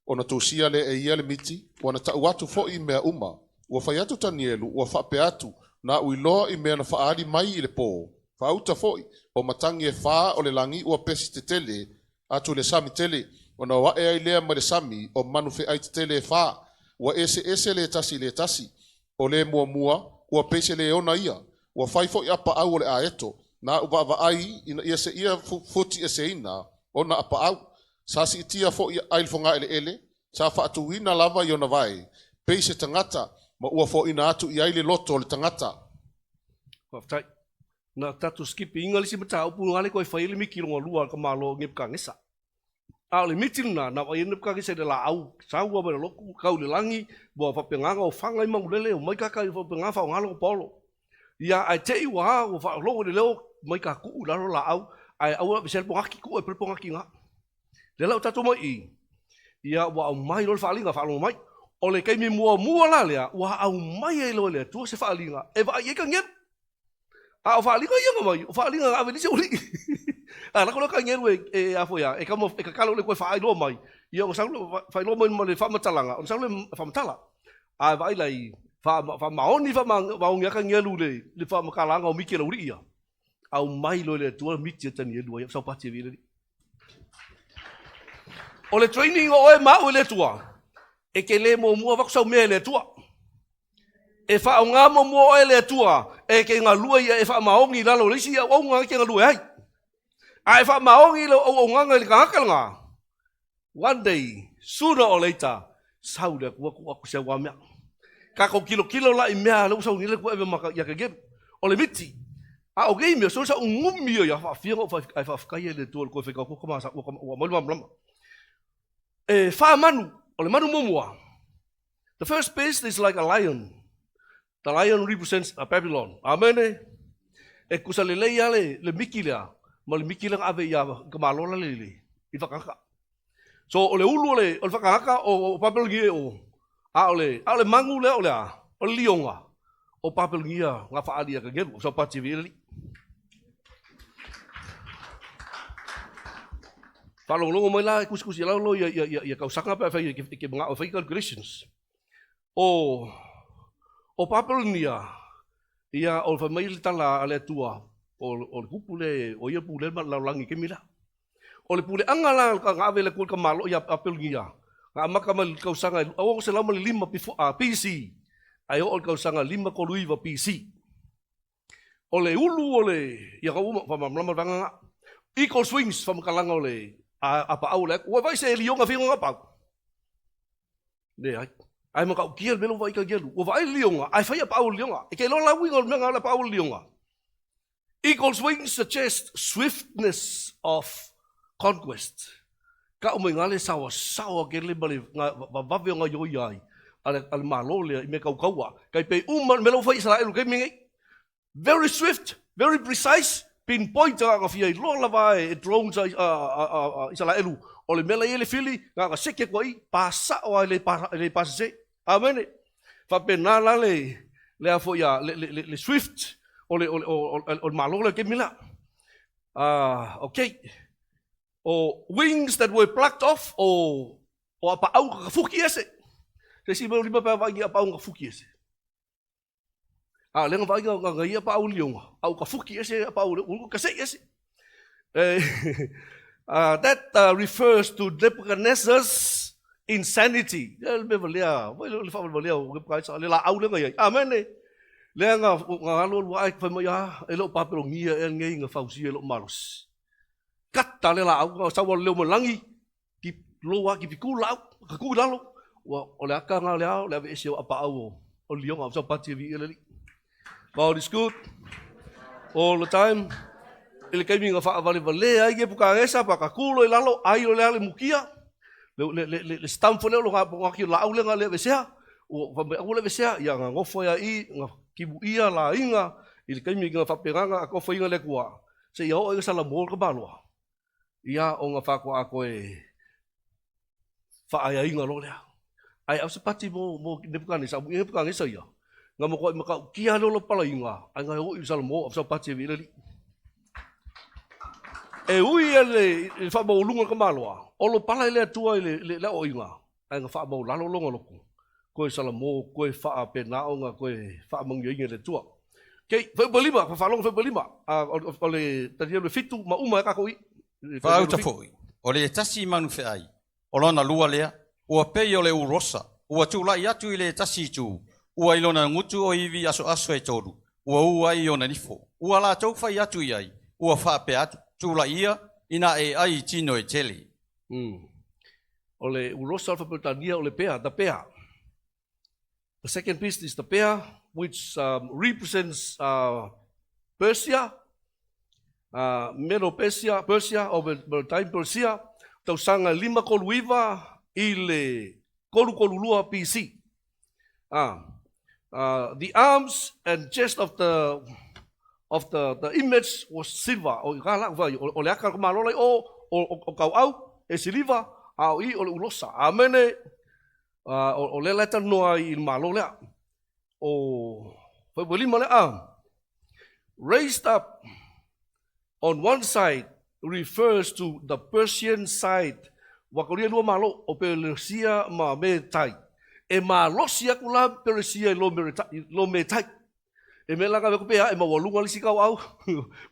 O na tausia le e ia le miti, o na tau atu fo i mea uma, ua whai atu tanielu, ua whape atu, na uiloa i mea na whaari mai i le pō. Whauta foi, o matangi e whaa o le langi ua pesi te tele, atu le sami tele, o na wae ai lea ma le sami, o manu fe ai te tele e whaa, ua ese le tasi, o le mua, ua pese le ona ia, ua fai fo i apa au le aeto, na uwa ai ina ia se ia futi e se ina, o na apa au, sa si itia fo i ailfonga ele, sa fa atu ina lava i ona vai, pei se tangata, ma ua fo ina atu i aile loto le tangata. Waftai, na tatu skipi inga lisi mata upu ngale koe whai le miki longa lua ka malo ngipka ngesa. A le mitin na wa ngipka ngesa de la au, sa ua bera loku, kau le langi, bua whapenganga o whanga ima ulele, o maikaka i whapenganga o ngalo polo. Ia ai te iwa o fa lo le leo mai ka ku la la au ai au bisel po haki ku e po haki nga le la tatu mai ia wa mai lo fa linga fa lo mai o le kai mi mua la le wa au mai e lo le tu se fa linga e va ye ka ngem a fa linga ye mai fa linga a ve se uri a la ko ka ngem e a fo ya e ka mo e ka kalo le ko fa ai lo mai ia o sa fa lo mai le fa matalanga o sa le fa matala a vai lai fa maoni fa maunga ka ngelu le fa makalanga o mikela uri ia au mai lo le tua miti tani lu ia sa pati vi le o le training o e ma o le tua e ke le mo mo va sa me le tua e fa nga mo mo le tua e ke nga lu ia e fa maongi la lo le si o nga ke nga lu ai fa maongi lo o nga le ka nga one day sooner or later sau le ku se wa me kako kilo la i mea lo sa unile ko e maka ya ke o le miti a o game so sa ngumi ya fa fianga fa fa kai le to ko fe ko ma sa o mo ma e fa manu o le manu momua the first beast is like a lion the lion represents a Babylon amen e kusa le leia le mikila mo le mikila ave ya ka malola le i fa ka so o le ulu o fa ka o Babylon o a ole mangu le o lionga o Papelonia nga fa alia ka ngelu so pati vili falo longo mai la kuskusi la lo ya ka usaka pa fa ke nga o fa calculations o Papelonia ia o fa mai tala ale tua o kupule o ia pule la langi ke mila o le pule angala ka ave le ka malo ya Papelonia nga makamal kausanga awo se lama 5 PC ayo ol kausanga 5 ko luiva PC ole ulu ole ya ka uma fama mama vanga equal swings fama kalanga ole apa au le wa vai se lionga finga apa le ai ai ma ka kia melo vai ka gelu o vai lionga ai fai pa au lionga e ke lo la wingo me ngala pa au lionga. Eagle's wings suggest swiftness of conquest. Ka o me ngale sawa ke le bale va vave nga yo yai al malo le me ka kaua kai pe melo fai Israel ke mingi very swift, very precise, pinpoint nga fia lo la vai drones Israel o le mela ele fili nga seke ko i pasa o le pase. Amen. Fa penala le afo ya le swift o malo le ke mila. Okay. O wings that were plucked off o apa au ka fuki ese. Se si mo lima pa vai apa au ka fuki ese. Lenga vai nga ia pa au lionga. Au ka fuki ese apa au ka se ese. That refers to Nebuchadnezzar's insanity. Amen. Lenga ngalo wai fa mo ya elo papelongia ngai nga fausi elo maros. Kata le la au sa wa le mo langi ki loa ki ku la ka ku la lo wa o le aka nga le au le ave se apa au o lionga sa pati vi ele. God is good all the time. Ele kai minga fa vale ai ke puka esa pa ka kulo lalo ai lo le mukia le stamfo le lo nga ki la au le nga le vesea o fa au le vesea ya nga ngofo ya i nga kibu ia la inga ele kai minga fa peranga ko fa inga le kwa se ia o sa la mol ka balwa ia o nga fa ko ako e fa ai inga lo le ai au se pati mo ne puka ni sa mu e puka ngesa ia nga mo ko ka kia lo pala inga ai nga o i sa mo sa pati vi le e ui ele fa mo lunga ka malwa o lo pala ile tua ile le o inga ai nga fa mo lalo longa loko ko sala mo ko fa pe na o nga ko fa mo ngi le tua ke fa bolima fa long fa bolima o le tadi le fitu ma uma ka ko i fa uta foi o le tasi manu fe ai o lona lua lea o pe o le urosa o tu la ya tu ile tasi tu o ilona ngutu o ivi aso e toru o ai ona nifo o la tau fa ya tu ai o fa pe atu tula ia ina e ai tino e tele. O le urosa alfa peltania o le pea, the pea. The second beast is the pea, which represents Persia, Medo-Persia, or time Persia, tausanga 5 koluiva i le kolulua BC. The arms and chest of the image was silver o kala vai o le aka malolai o kau au e silver au i o le ulosa amene o le leta noa i malole o foi bolima le raised up on one side refers to the Persian side wa koria lua malo o Persia ma me tai e malosia kula Persia lo me tai e me langa ko pea e ma walunga lisi kau au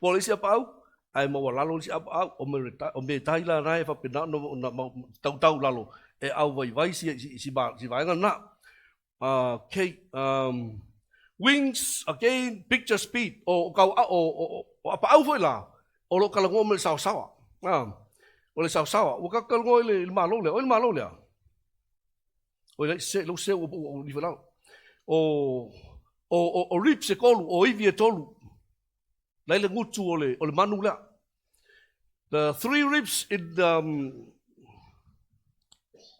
wa lisi apa au ai ma walalo lisi apa au o me tai la rai fa pena no tau lalo e au vai si vai na wings again picture speed o kau o apa au foi la o lo kala ngom le sawa o le sawa o ka kala ngoi le malo le o le se o ni fala o rip se kolu o ivi e tolu lai le ngutu o le manu la. The 3 ribs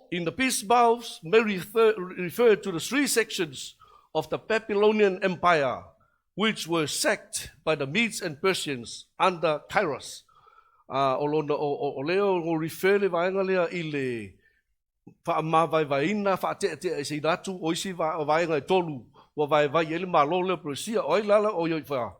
in the peace boughs may refer to the 3 sections of the Babylonian Empire which were sacked by the Medes and Persians under Cyrus. O leo o refer le vaenga lea i le whaamawaiwaina whaate e se datu o isi vaenga e tolu wa vai ele malo le Persia oi lala o yoi fa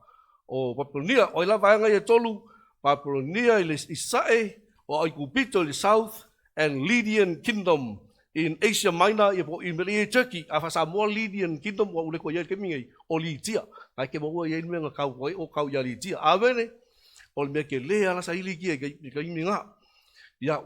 o Babylonia oi la vaenga e tolu Babylonia ile Isae o ai kupito le South and Lydian Kingdom in Asia Minor in Turkey afa Samoa Lydian Kingdom wa ule ko ye kemingai o Lydia ai ke mo ye me nga kau o kau ya Lydia avene o me ke le ala sa ili ki ke minga ya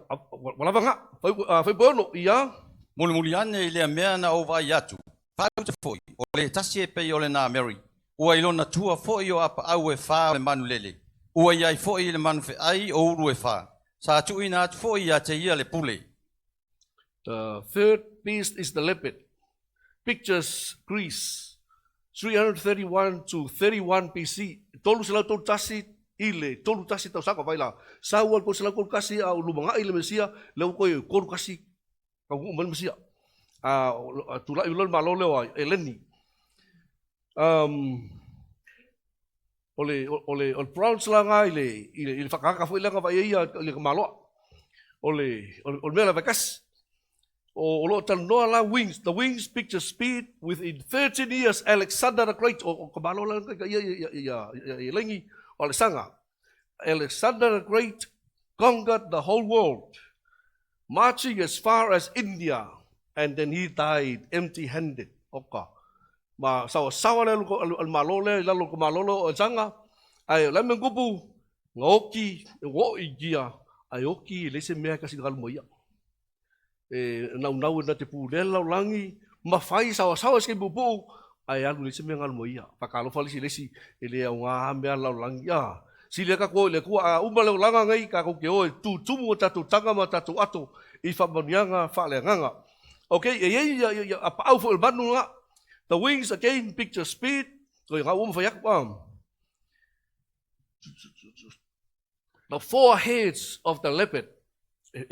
wala nga fa bono ya Muli ane ile mea na o vai atu. Fauta foi o le tasi e pei o le na Mary. Ua ilona tua foi o apa au e wha o le manu lele. Ua iai foi le manu fe ai o uru e wha. Sa atu ina atu foi a te ia le pule. The third beast is the leopard. pictures Greece, 331 to 31 BC. Tolu sila tolu tasi ile, tolu tasi tau saka vai la. Sawal ko sila ko kasi au lumanga ile Mesia, lau ko ko kasi kau uman Mesia. Tula ilon malole wa eleni. Ole proud slanga ile fakaka foi langa vai ia ile malo. Ole mela vakas. O lo tan no la wings, the wings picture speed within 13 years Alexander the Great o kamalo la ia lengi o le sanga. Alexander the Great conquered the whole world, marching as far as India, and then he died empty-handed. Oka. Ma sawa le al malole la lo malolo o sanga ai la mengupu ngoki wo igia ai oki le se mea kasi gal moia. Nau na te pulela o langi, mawhai sawa ske bubu, ai alu lese mea ngal moia. Pakalo falisi lesi, ele au ngā mea lau langi. Si le kako le kua, umale o langa ngai, kako ke oe, tu tumu o tatu tanga ma tatu ato, I whamanianga whale nganga. Okay, a pau fo il manu nga. The wings again picture speed, so ngā umwhayak wam. The four heads of the leopard, the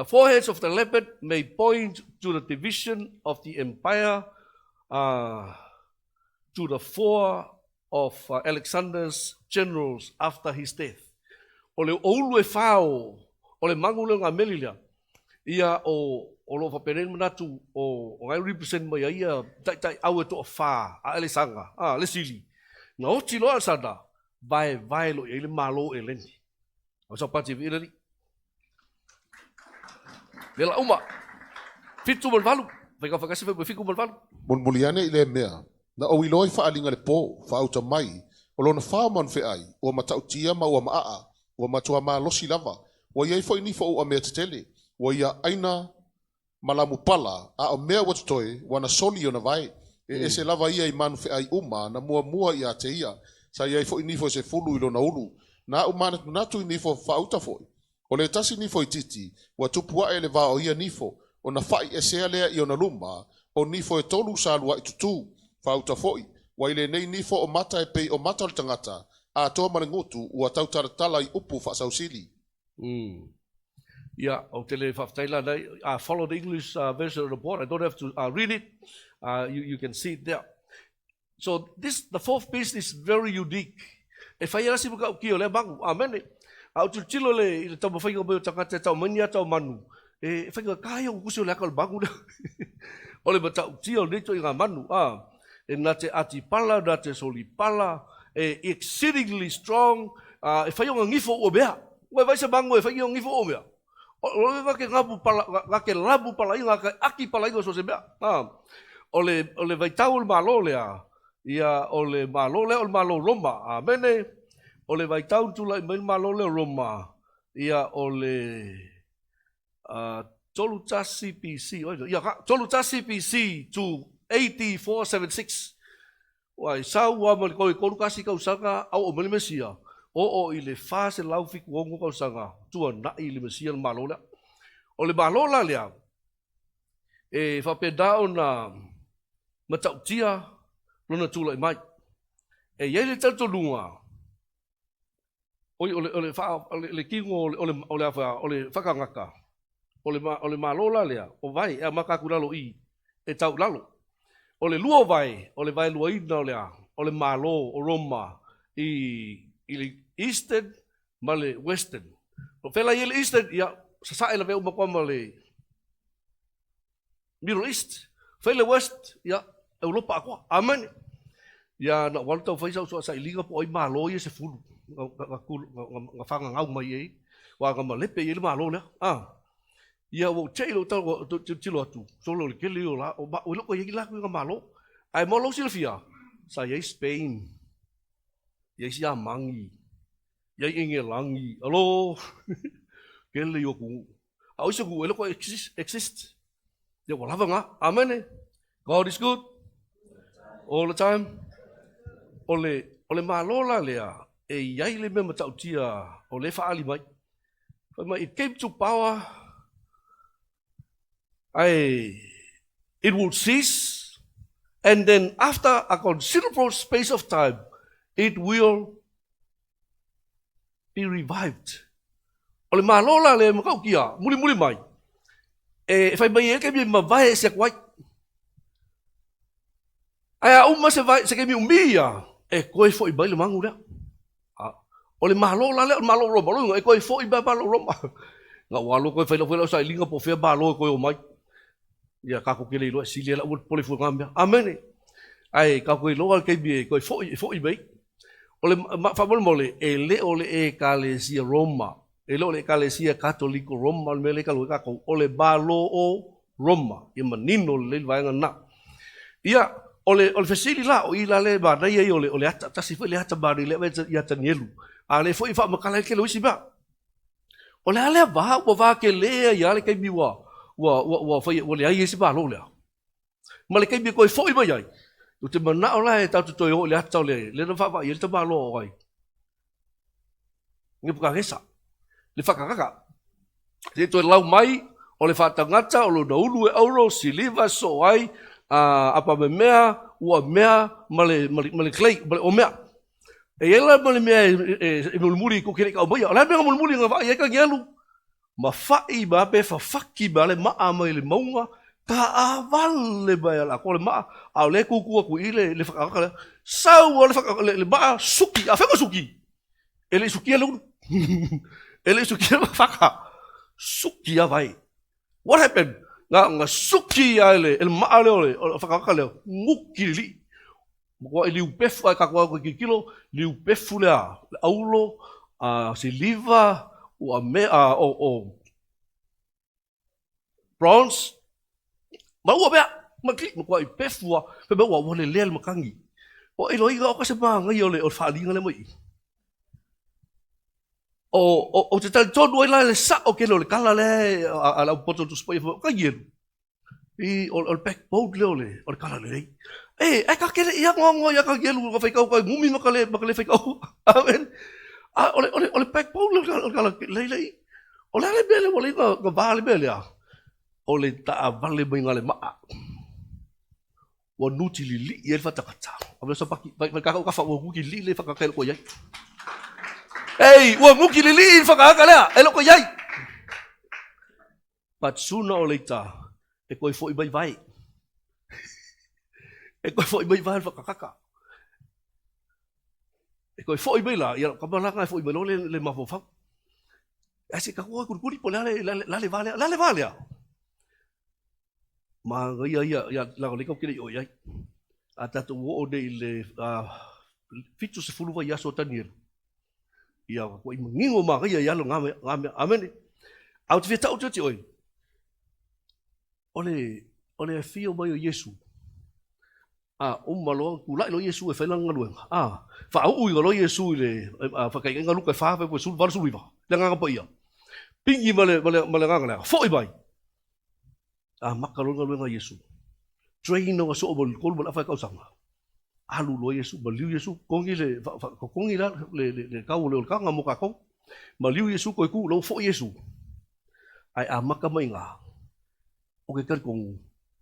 four heads of the leopard may point to the division of the empire to the four of Alexander's generals after his death. Ole oulu e whao, ole mangule ngā melilia, ia o lo whaperen manatu o ngai represent mai ia tai au e toa wha, a ele sanga, le sili. Ngā oti loa sana, vai lo ele malo e leni. O sa pati vira ni. Lela uma. Fitu malvalu. Vega fakasi fe fiku malvalu. Mon muliane ile mea. Na o iloi fa alinga le po, fa auta mai. O lona fa man fe ai, o matautia ma o maa, o matua ma losi lava. O ia fo ini fo o mea tetele. O ia aina malamu pala a o mea watutoi wana soli ona vai. E se lava ia I manu fe ai uma na mua ia te ia. Sa ia fo ini fo se fulu ilo na ulu. Na umana natu nifo fauta foi. O le tasi nifo I titi, wa tupua ele va o ia nifo, o na fai e sea lea I ona luma, o nifo e tolu salua I tutu, fauta foi, wa ile nei nifo o mata e pei o mata o tangata, a toa marengotu ua tau taratala I upu fa sausili. Yeah, o tele whaftaila nei, I follow the English version of the board, I don't have to read it, you can see it there. So the fourth piece is very unique. E whai rasi muka uki o le mangu, amene. Au tu tilo le tau mawhai o tangata tau mania tau manu. E whai ka kaya o kusi o le aka o mangu na. O le matau tio neto I ngā manu. E nā te ati pala, nā te soli pala. E exceedingly strong. E whai o ngā ngifo o mea. Ua vai se mangu e whai o ngifo o mea. O le ngake ngapu pala, ngake labu pala I ngake aki pala I so se mea. O le vai tau le malo lea. Ia o le malo le o le malo Roma, amene. O le vai tau tula I mai malo le Roma. Ia o le tolu tasi BC. Ia tolu tasi BC to 8476. Wai sau wa mo ko ko kasi ka usanga au o mele Mesia. O I le fase lau fiku ongo ka usanga. Tua na I le Mesia le malo le. O le malo la lea. E fa pedao na matautia lona tula I mai. E iei le tauto lunga. Le kingo o le whakangaka. O le malola lea. O vai e makaku lalo I. E tau lalo. O le lua vai. O le vai lua ina lea. O le malo o Roma. I le Eastern ma le Western. O whela I le Eastern. Ia sasae la veo makwa ma le Middle East. Whela West. Ia Europa akwa. Amen. Ya na wala tau faisau so sa iliga po ai malo ye se fulu. Nga fanga ngau mai ei. Wa nga malepe ye malo le. Ya wo chelo tau tilo atu. Solo le kele o la o ba o lo ko ye la nga malo. Ai mo lo Silvia. Sa ye Spain. Ye sia mangi. Ye inge langi. Alo. Kele yo ku. Au se ku lo ko exist. Ya wala nga. Amen. God is good. All the time. Ole malola lea, e iai le mea matautia o le whaali mai. It came to power. it will cease, and then after a considerable space of time, it will be revived. O le malola le makau kia, muli mai. E fai mai e ke mi mavae se kwai. Aya uma se vai se ke mi umia, e koe foi bai le mangu lea. O le malola le malo roma, e koe foi bai malo roma. Nga walo koe fai lo sa linga po fea malo koe o mai. Ia kako ke le lo si le la o pole fu ngambia. Amen. Ai kako lo al ke bi koe foi bai. O le fa mole e le o le e kalesia Roma. E le o le kalesia Katoliko Roma me le kalu kako o le balo o Roma. Ia manino le vai ngana. Ia o le fesili la o ila le ba dai o le ata tasi foi le ata ba le ia tanielu. A le foi fa makala ke lo si ba. O le ale va ke le ia le kai biwa. Wa foi o le ai ese ba lo le. Ma le kai bi ko foi ba ai. Tu te mana o la e tau tu o le ata le no fa ia te ba lo ai. Ngi puka hesa. Le whakakaka. Te toi lau mai, o le whatangata, o lo naulu e auro, siliva, so ai, apa me mea, ua mea, male klei, male o mea. E ela male mea e mulmuri ko kere ka o baia. O la mea mulmuri nga vai e ka ngelu. Ma whai ba pe whawhaki ba le maa mai le maunga, ka avale ba la ko le maa. A le kukua ku i le whakakaka le. Sau o le whakakaka le maa suki, a whenga suki. E le suki e le unu. Ele suki whaka. Suki a vai. What happened? Nga suki a ele maa leo le, o whakaka leo, nguki li. Mwa liu pefu ai kakua ko kilo, liu pefu lea, le aulo, si liva, o mea, o bronze. Ma ua bea, ma klik, mwa i pefu a, pe bea ua wale lea le makangi. O ilo iga o kase maa ngai o le whaalinga le mai. O te tali tonu ai la le sa o ke le kala le a la poto tu spoi ka yelu. I o le backbone le o le kala le. E ka kele ia ngo ia ka yelu ka fai ka ngumi makale fai ka. Amen. O le backbone le kala le. O le bele o le ka vale bele a. O le ta vale mai ngale ma. O nuti li ia fa takata. O le sa pa ka fa o ki li le fa ka ko ia. Hey, ua nguki lili whakaaka lea, e loko iai. But sooner or later, e koe fo i bai vai. E koe fo i bai vai whakakaka. E koe fo i bai la, ia kamalanga e fo i bai lo le mawhawhau. E se kakua kurikuri po lale valea. Ma ia, lago lekau kere i o iai. A tatu o nei le fitu se fulu vai aso tanielu. Ia ko i ngingo ma ia ia lo ngame amen. Au te feta o te oi. Ole fio mai o Yesu. Malo ku lai lo Yesu e fela ngaluenga. Fa au i lo Yesu le fa kai ngalu ka fa fa sul var sul viva. Le nganga pa ia. Pingi male nganga. Fo i bai. Makalo ngaluenga Yesu. Train no so bol kol bol fa ka usanga. Alu lo Yesu, maliu Yesu, kongi la le kau le kanga mo ka ko. Maliu Yesu ko ku lo fo Yesu. Ai maka mai nga. O ke kar kong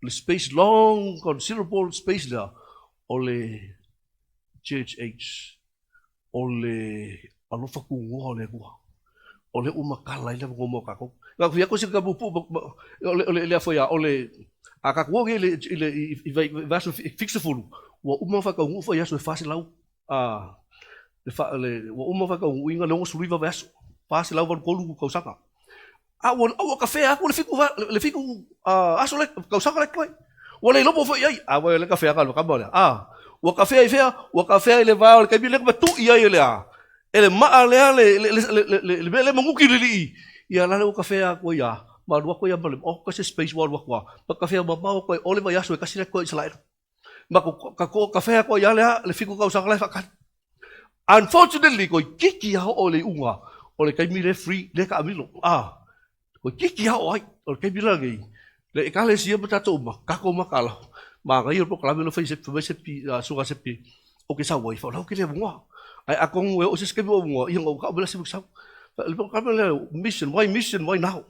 le space long considerable space la o le CHH o le alo fa ku ngo le ku. O le umakala ile mo ka ko. Nga ku ya ko sika bu le foi o le aka ku le va fixe fulu. Wa uma fa ka ngu fa yaso fácil lau wa uma fa ka ngu inga longo suliva vaso fácil lau van kolu ka usaka wa café aku le fiku aso le ka usaka le kai wa le lobo fa ai wa le café ka ka bola wa café ai fea wa café le va le kabile ka tu ia le ele ma le manguki li ia la le café aku ia ma wa ko ia ma ka se space wa pa café ma ko ole va yaso ka sile ko isla Mako kafea ko ia le fiku ka usaka le fakan. Unfortunately, ko kiki hao o le unga, o le kaimi le free, le ka amilo. Ko kiki hao ai, o le kaimi la gei. Le ka le sia matato uma, kako makala. Ma ngai o proklame no sepi, suga sepi. O ke sa wai, fa lau ke le bunga. Ai akong o se skebi o bunga, ia ngau ka bela sepi sa. Le proklame le mission, why now?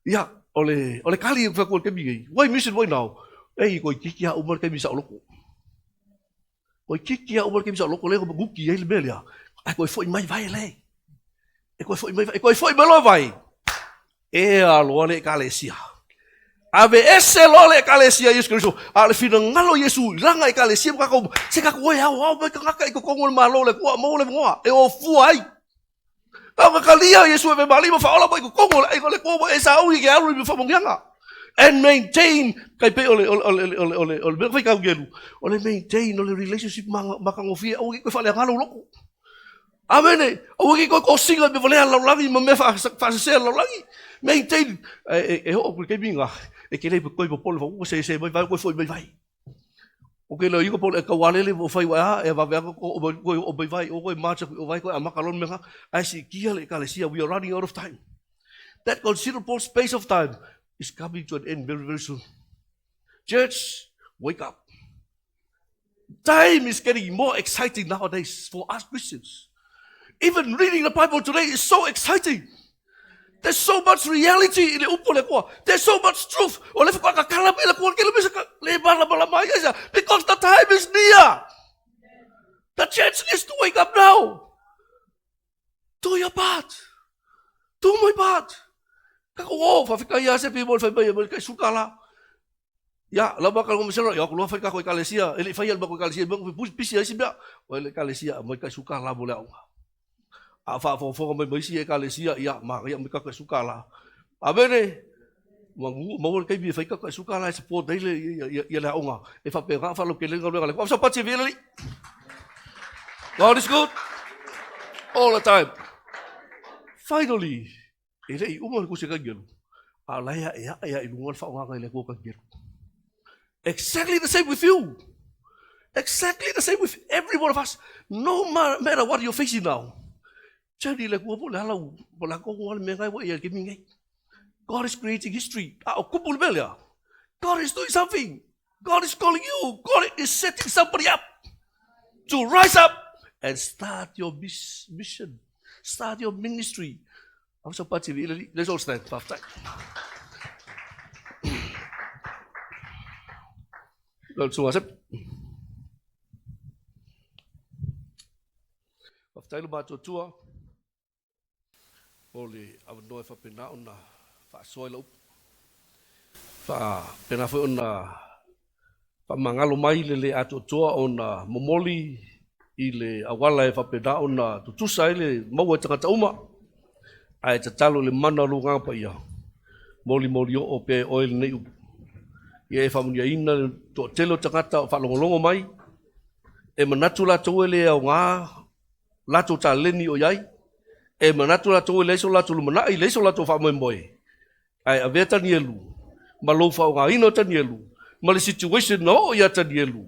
Ia, ole kali fa ko ke mi wai mission wai now ei ko kiki a umar ke mi sa loko ko kiki a umar ke mi sa loko le ko guki ele belia ai ko foi mai vai le e ko foi mai vai e a lo le kalesia ave ese lo le kalesia Yesu Kristo ale fina ngalo Yesu langa kalesia ka ko se ka ko ya wa ba ka ko ngol malo le ko mo le ngoa e o fu ai ka kalia Yesu e mali mo fa ola ba ko ngol ai ko le ko e sa u ke alu fa mongianga and maintain kai pe ole fa ka gelu ole maintain ole relationship maka ngofia o ko fa le ngalo loko amene o ko singa me vole la langi me fa se la langi maintain e ho ko ke binga e ke le ko polo fo se vai ko foi vai o ke le iko polo e ka wale le fai wa e va ko o vai o marcha o vai ko amakalon me I see kia le kalesia we are running out of time that considerable space of time is coming to an end very very soon church wake up time is getting more exciting nowadays for us Christians even reading the Bible today is so exciting. There's so much reality in the upole ko. There's so much truth. Because the time is near. The church needs to wake up now. Do your part. Do my part. Kako fa ya se people fa ba ka sukala. Ya, la ba ka mo selo ya ko fa ka ko kalesia. Ele fa ya ba ko kalesia ba pisi si ba. O ele kalesia mo ka sukala mo la. A fa fo mai si e kalesia ia ma ia me ka suka la a bene mo ke bi fa ka suka la support dele ia la onga e fa pe fa lo ke le ngalo ko sa pati vele God is good all the time finally ele umar ku se ka gelo a la ia i ngol fa nga le ko ka gelo exactly the same with you exactly the same with every one of us no matter what you're facing now. Jadi le ko pula halau pula ko wal me ngai wo ia ke mingai God is creating history kupul belia God is doing something God is calling you God is setting somebody up to rise up and start your mission start your ministry I'm so party let's all stand for time langsung asap After lu baca tua ole au noi fa pena ona fa soilo fa pena fa ona fa mangalo mai le atu toa ona momoli ile awala e fa pena ona tutusa ile mau tanga uma ai tatalo le mana lu nga pa ia moli o pe oil nei ia e fa munia ina to telo tanga fa longolongo mai e manatula toele au nga la to taleni o yai e manatu la to leso la to mana i leso la to fa mo boy ai a veta nielu ma lo fa nga ino ta nielu ma le situation no ya ta nielu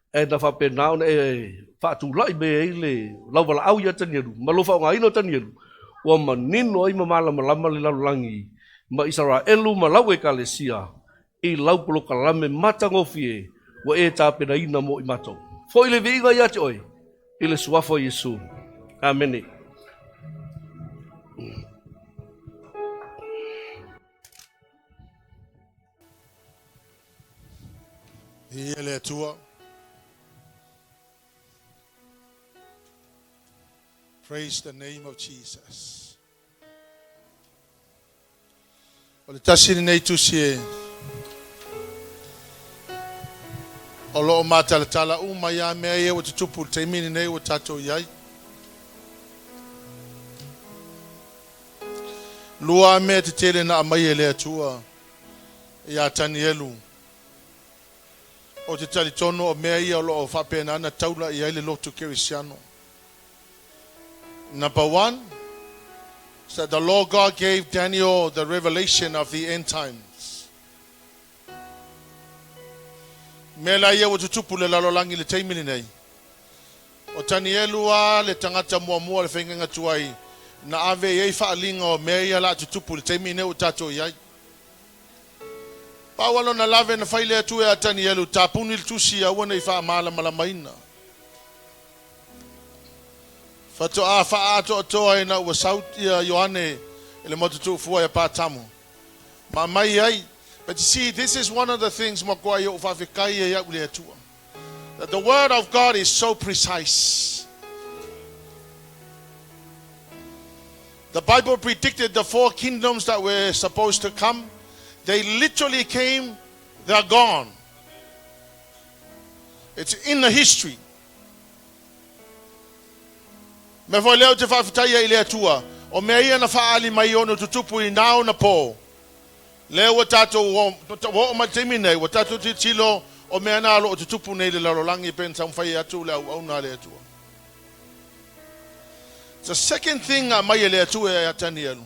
e da fa pena e fa tu lai be le la wala au ya ta nielu ma lo fa nga ino ta nielu o manino i mala le langi ma Israelu ma lawe kalesia i lau polo kalame matango fie wa e ta pena ina mo i mato fo ile viga ya te oi ile suafo Yesu amen. Ele tua. Praise the name of Jesus. Ole tasiri nei tusie. Olo matala tala uma ya me ye tutupu temini nei tato yai. Lua me te tele na amayele tua. Ya tanielu. O te tali tono o mea ia o loo whapena ana taula i aile lotu kerisiano. Number 1, said the Lord God gave Daniel the revelation of the end times. Mela ia o tutupu le lalolangi le teimini nei. O tanielua le tangata mua le whenga tuai na ave iei whaalinga o mea ia la tutupu le teimini nei o tato iai. Pawalo na lave na faile atu e atani elu tapuni tusi a wana ifa mala malamaina. Fato a fa ato toa ina wa sauti ya Yohane ile moto tu fua ya patamu. Ma mai ai. But you see, this is one of the things that the word of God is so precise. The Bible predicted the 4 kingdoms that were supposed to come. They literally came, they're gone. It's in the history. Me foi leo te whawhitaia I lea tua. O mea ia na whaali mai ono tutupu I nao na po. Leo wa tātou o matimi nei, wa tātou te tilo o mea nā alo o tutupu nei le larolangi pen sa mwhai atu leo au nā lea tua. The second thing mai e lea tua e a Tanielu.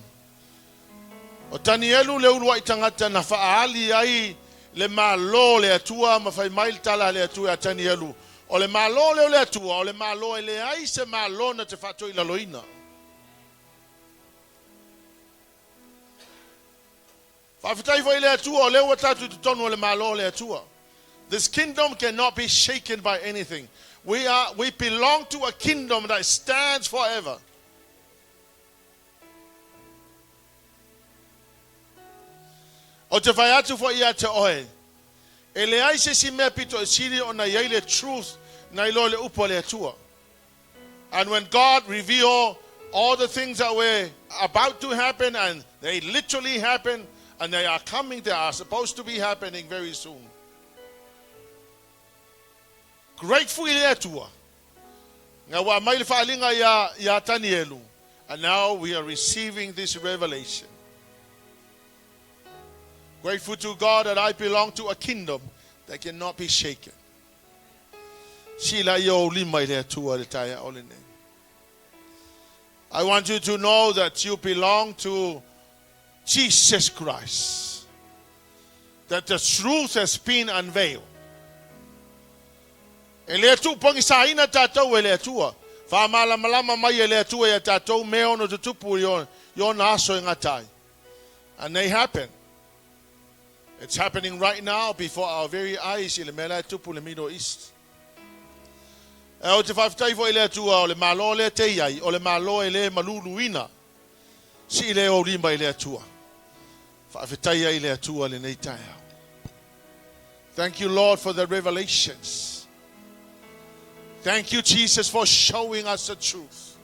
O Tanielu leo lua I tangata na whaali ai le malo lea tua ma whai mail tala lea tua e a Tanielu. O le malo leo lea tua, o le malo e le ai se malo na te whatoi la loina. Whawhitai fo I lea tua, o leo watatu tutonu o le malo lea tua. This kingdom cannot be shaken by anything. We belong to a kingdom that stands forever. O te whai atu fo ia te oe. E le ai se si mea pito e siri o na iei le truth na ilo le upo le atua. And when God revealed all the things that were about to happen and they literally happened and they are coming, they are supposed to be happening very soon. Grateful le atua. Nga wa mai le whaalinga ia Tanielu. And now we are receiving this revelation. Grateful to God that I belong to a kingdom that cannot be shaken. I want you to know that you belong to Jesus Christ. That the truth has been unveiled. Ele tu pongi sa ina tatou ele tua. Fa malama mai ele tua ya tatou me ono tutupu yo naso ngatai. And they happen. It's happening right now before our very eyes in the Middle East. O te whawhitai fo ele atua o le malo le te iai, o le malo ele maluluina. Si ele o rimba ele atua. Whawhitai ele atua le nei tai. Thank you, Lord, for the revelations. Thank you, Jesus, for showing us the truth.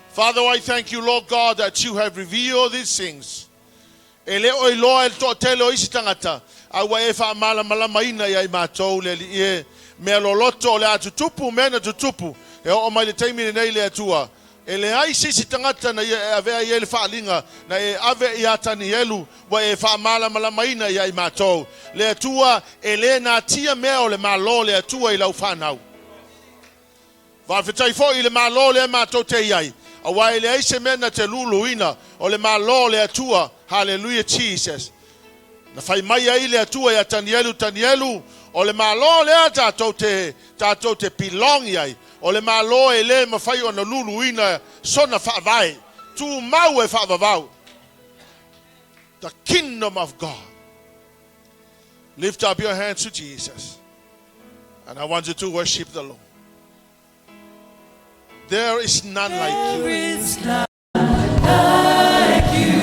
Father, I thank you, Lord God, that you have revealed these things. E le o iloa e to tele o isi tangata. A wa e wha mala maina ia I mātou le li e. Mea loloto o le atu tupu, mena tu tupu. E o mai le teimine nei le atua. E le ai sisi tangata na ia e avea i e le whaalinga. Na e ave I a Tanielu. Wa e wha mala maina ia I mātou. Le atua e le nā tia mea o le malo le atua I lau whanau. Wa whitai fo I le malo le mātou te iai. A wa e le aise mena te luluina. O le malo le atua. Hallelujah, Jesus. Na fai mai ai le atua ia Tanielu. O le malo le a tātou te pilongi ai. O le malo e le mawhai o na luluina sona whaavai. Tu mau e whaavavau. The kingdom of God. Lift up your hands to Jesus. And I want you to worship the Lord. There is none like you. There is none like you.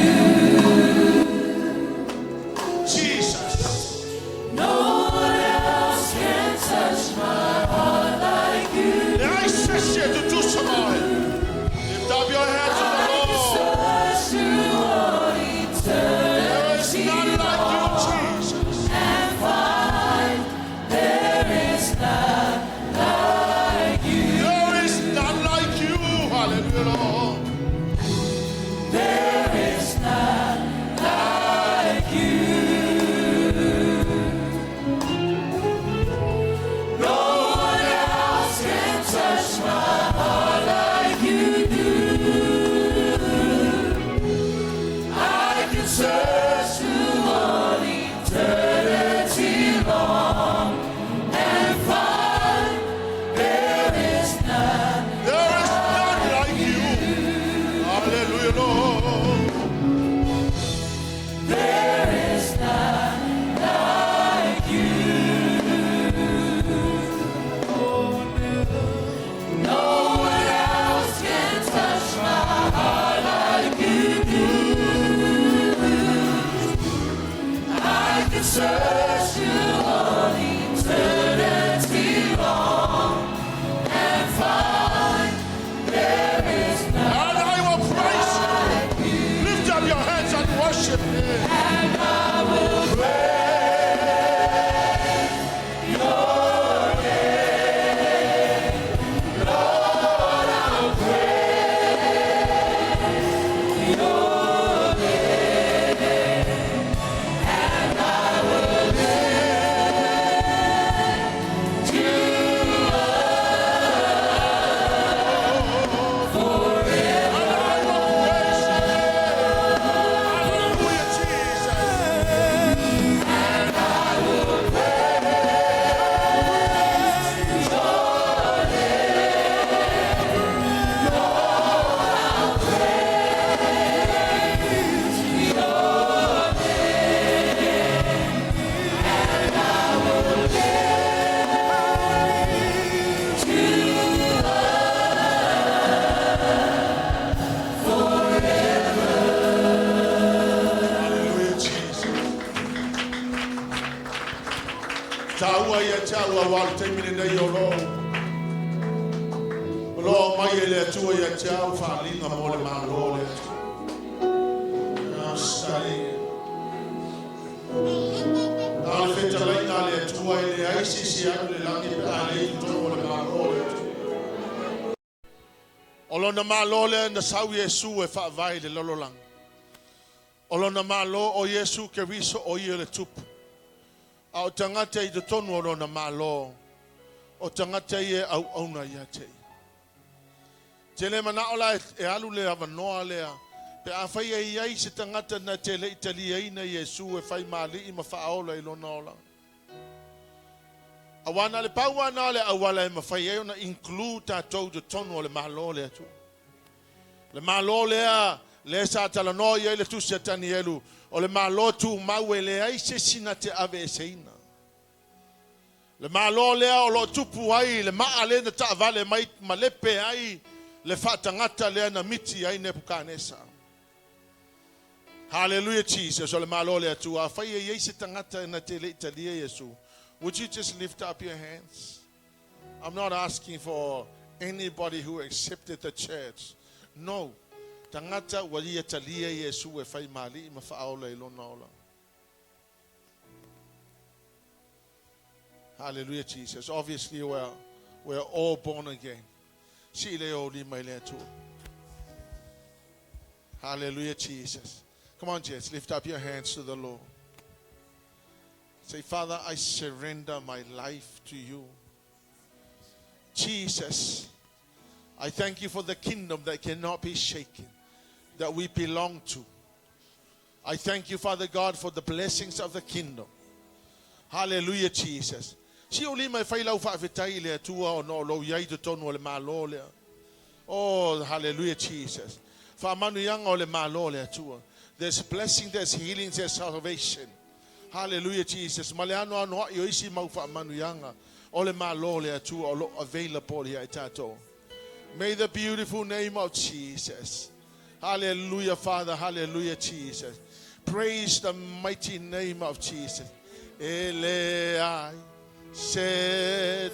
Jesus. No one else can touch my heart like you. I says here to do some more. Lift up your hands to the Lord. Touch you all There is eternity none like you, Jesus. and find there is none like you. There is none like you. Hallelujah, Lord. And I will praise you. Lift up your hands and worship him. And I will praise your name. Lord, I'll praise your name. And I will lift you up forever. Hallelujah, Jesus. And I will praise your name. Lord, I'll praise your name. And I will lift you up forever. Hallelujah, Jesus. Taua ia taua wal te mine nei o lo. Lo mai ele atua ia tau whalinga mo le malo le atua. Stai. Ale feta lai nga le atua ele aisi si anu le langi pe ale i tono le malo le atua. O lona malo le na sau Yesu e whaavai le lololang. O lona malo o Yesu ke riso o ia le tupu. A o tangata i te tonu o lona malo. O tangata i e au auna ia te. Te le mana ola e alu le avanoa lea. Pe a whai e iai se tangata na te le italia ina Yesu e whai maali i ma whaaola i lona ola. A wana le pauana le awala e ma whai e ona include tātou te tonu o le malo lea tu. Le malo lea le sa talanoa i le tusi atani elu. O le malo tu mau e le ai se sina te ave e seina. Le malo lea o lo tupu ai, le maa le na ta vale mai ma lepe ai, le whatangata lea na miti ai Nebuchadnezzar. Hallelujah, Jesus. O le malo lea tu a whai e se tangata na te le italia Yesu. Would you just lift up your hands? I'm not asking for anybody who accepted the church. No. Tangata wali talia Yesu e fai mali ma faaola I lona ola. Hallelujah, Jesus. Obviously we're all born again. Si le o lima le tu. Hallelujah, Jesus. Come on, just lift up your hands to the Lord. Say, Father, I surrender my life to you. Jesus, I thank you for the kingdom that cannot be shaken, that we belong to. I thank you, Father God, for the blessings of the kingdom. Hallelujah, Jesus. Si o lima fai lau whaawetai lea tua o no lo iai te tonu o le malo lea. Oh, hallelujah, Jesus. Whaamanu yanga o le malo lea tua. There's blessing, there's healing, there's salvation. Hallelujah, Jesus. Maleano ano i o isi mau whaamanu yanga o le malo lea tua o lo available here i tato. May the beautiful name of Jesus. Hallelujah, Father. Hallelujah, Jesus. Praise the mighty name of Jesus. Elei se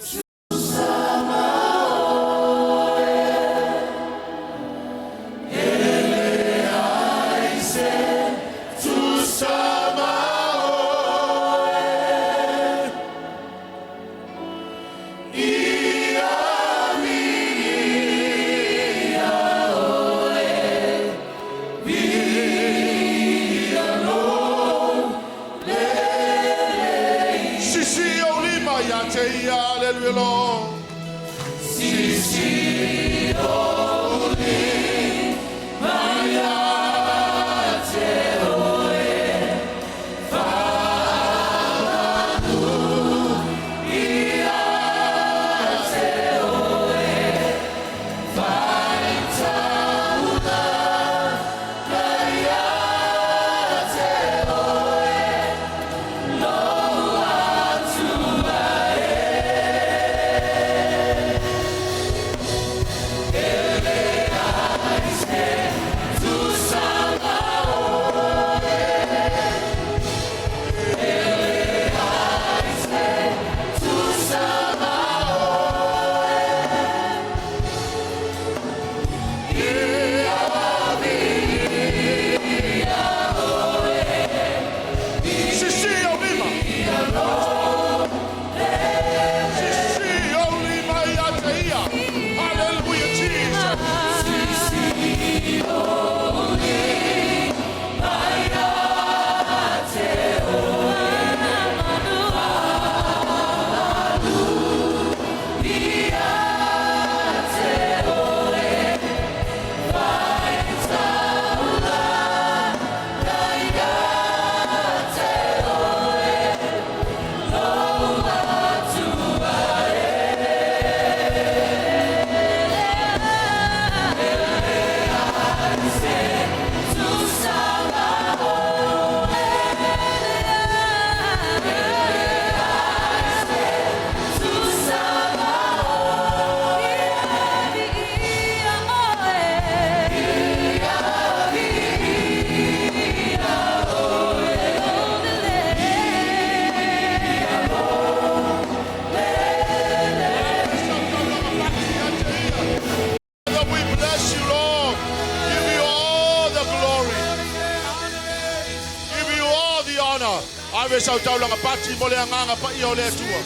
ave sau taulanga pati mo le anganga pa i o le atua.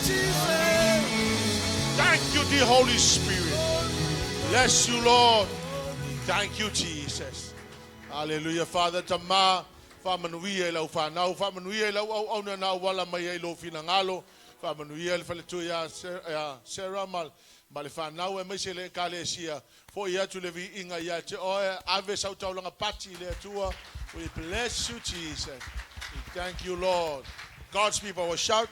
Thank you, dear Holy Spirit. Bless you, Lord. Thank you, Jesus. Hallelujah, Father. Tama, whamanuia lau whanau, whamanuia lau au na nau wala mai e lo finangalo, whamanuia le whaletu ya Sarah mal le whanau e meise le kalesia, fo ia tu le vi inga ia te oe, ave sau taulanga pati le atua. We bless you, Jesus. We thank you, Lord. God's people will shout.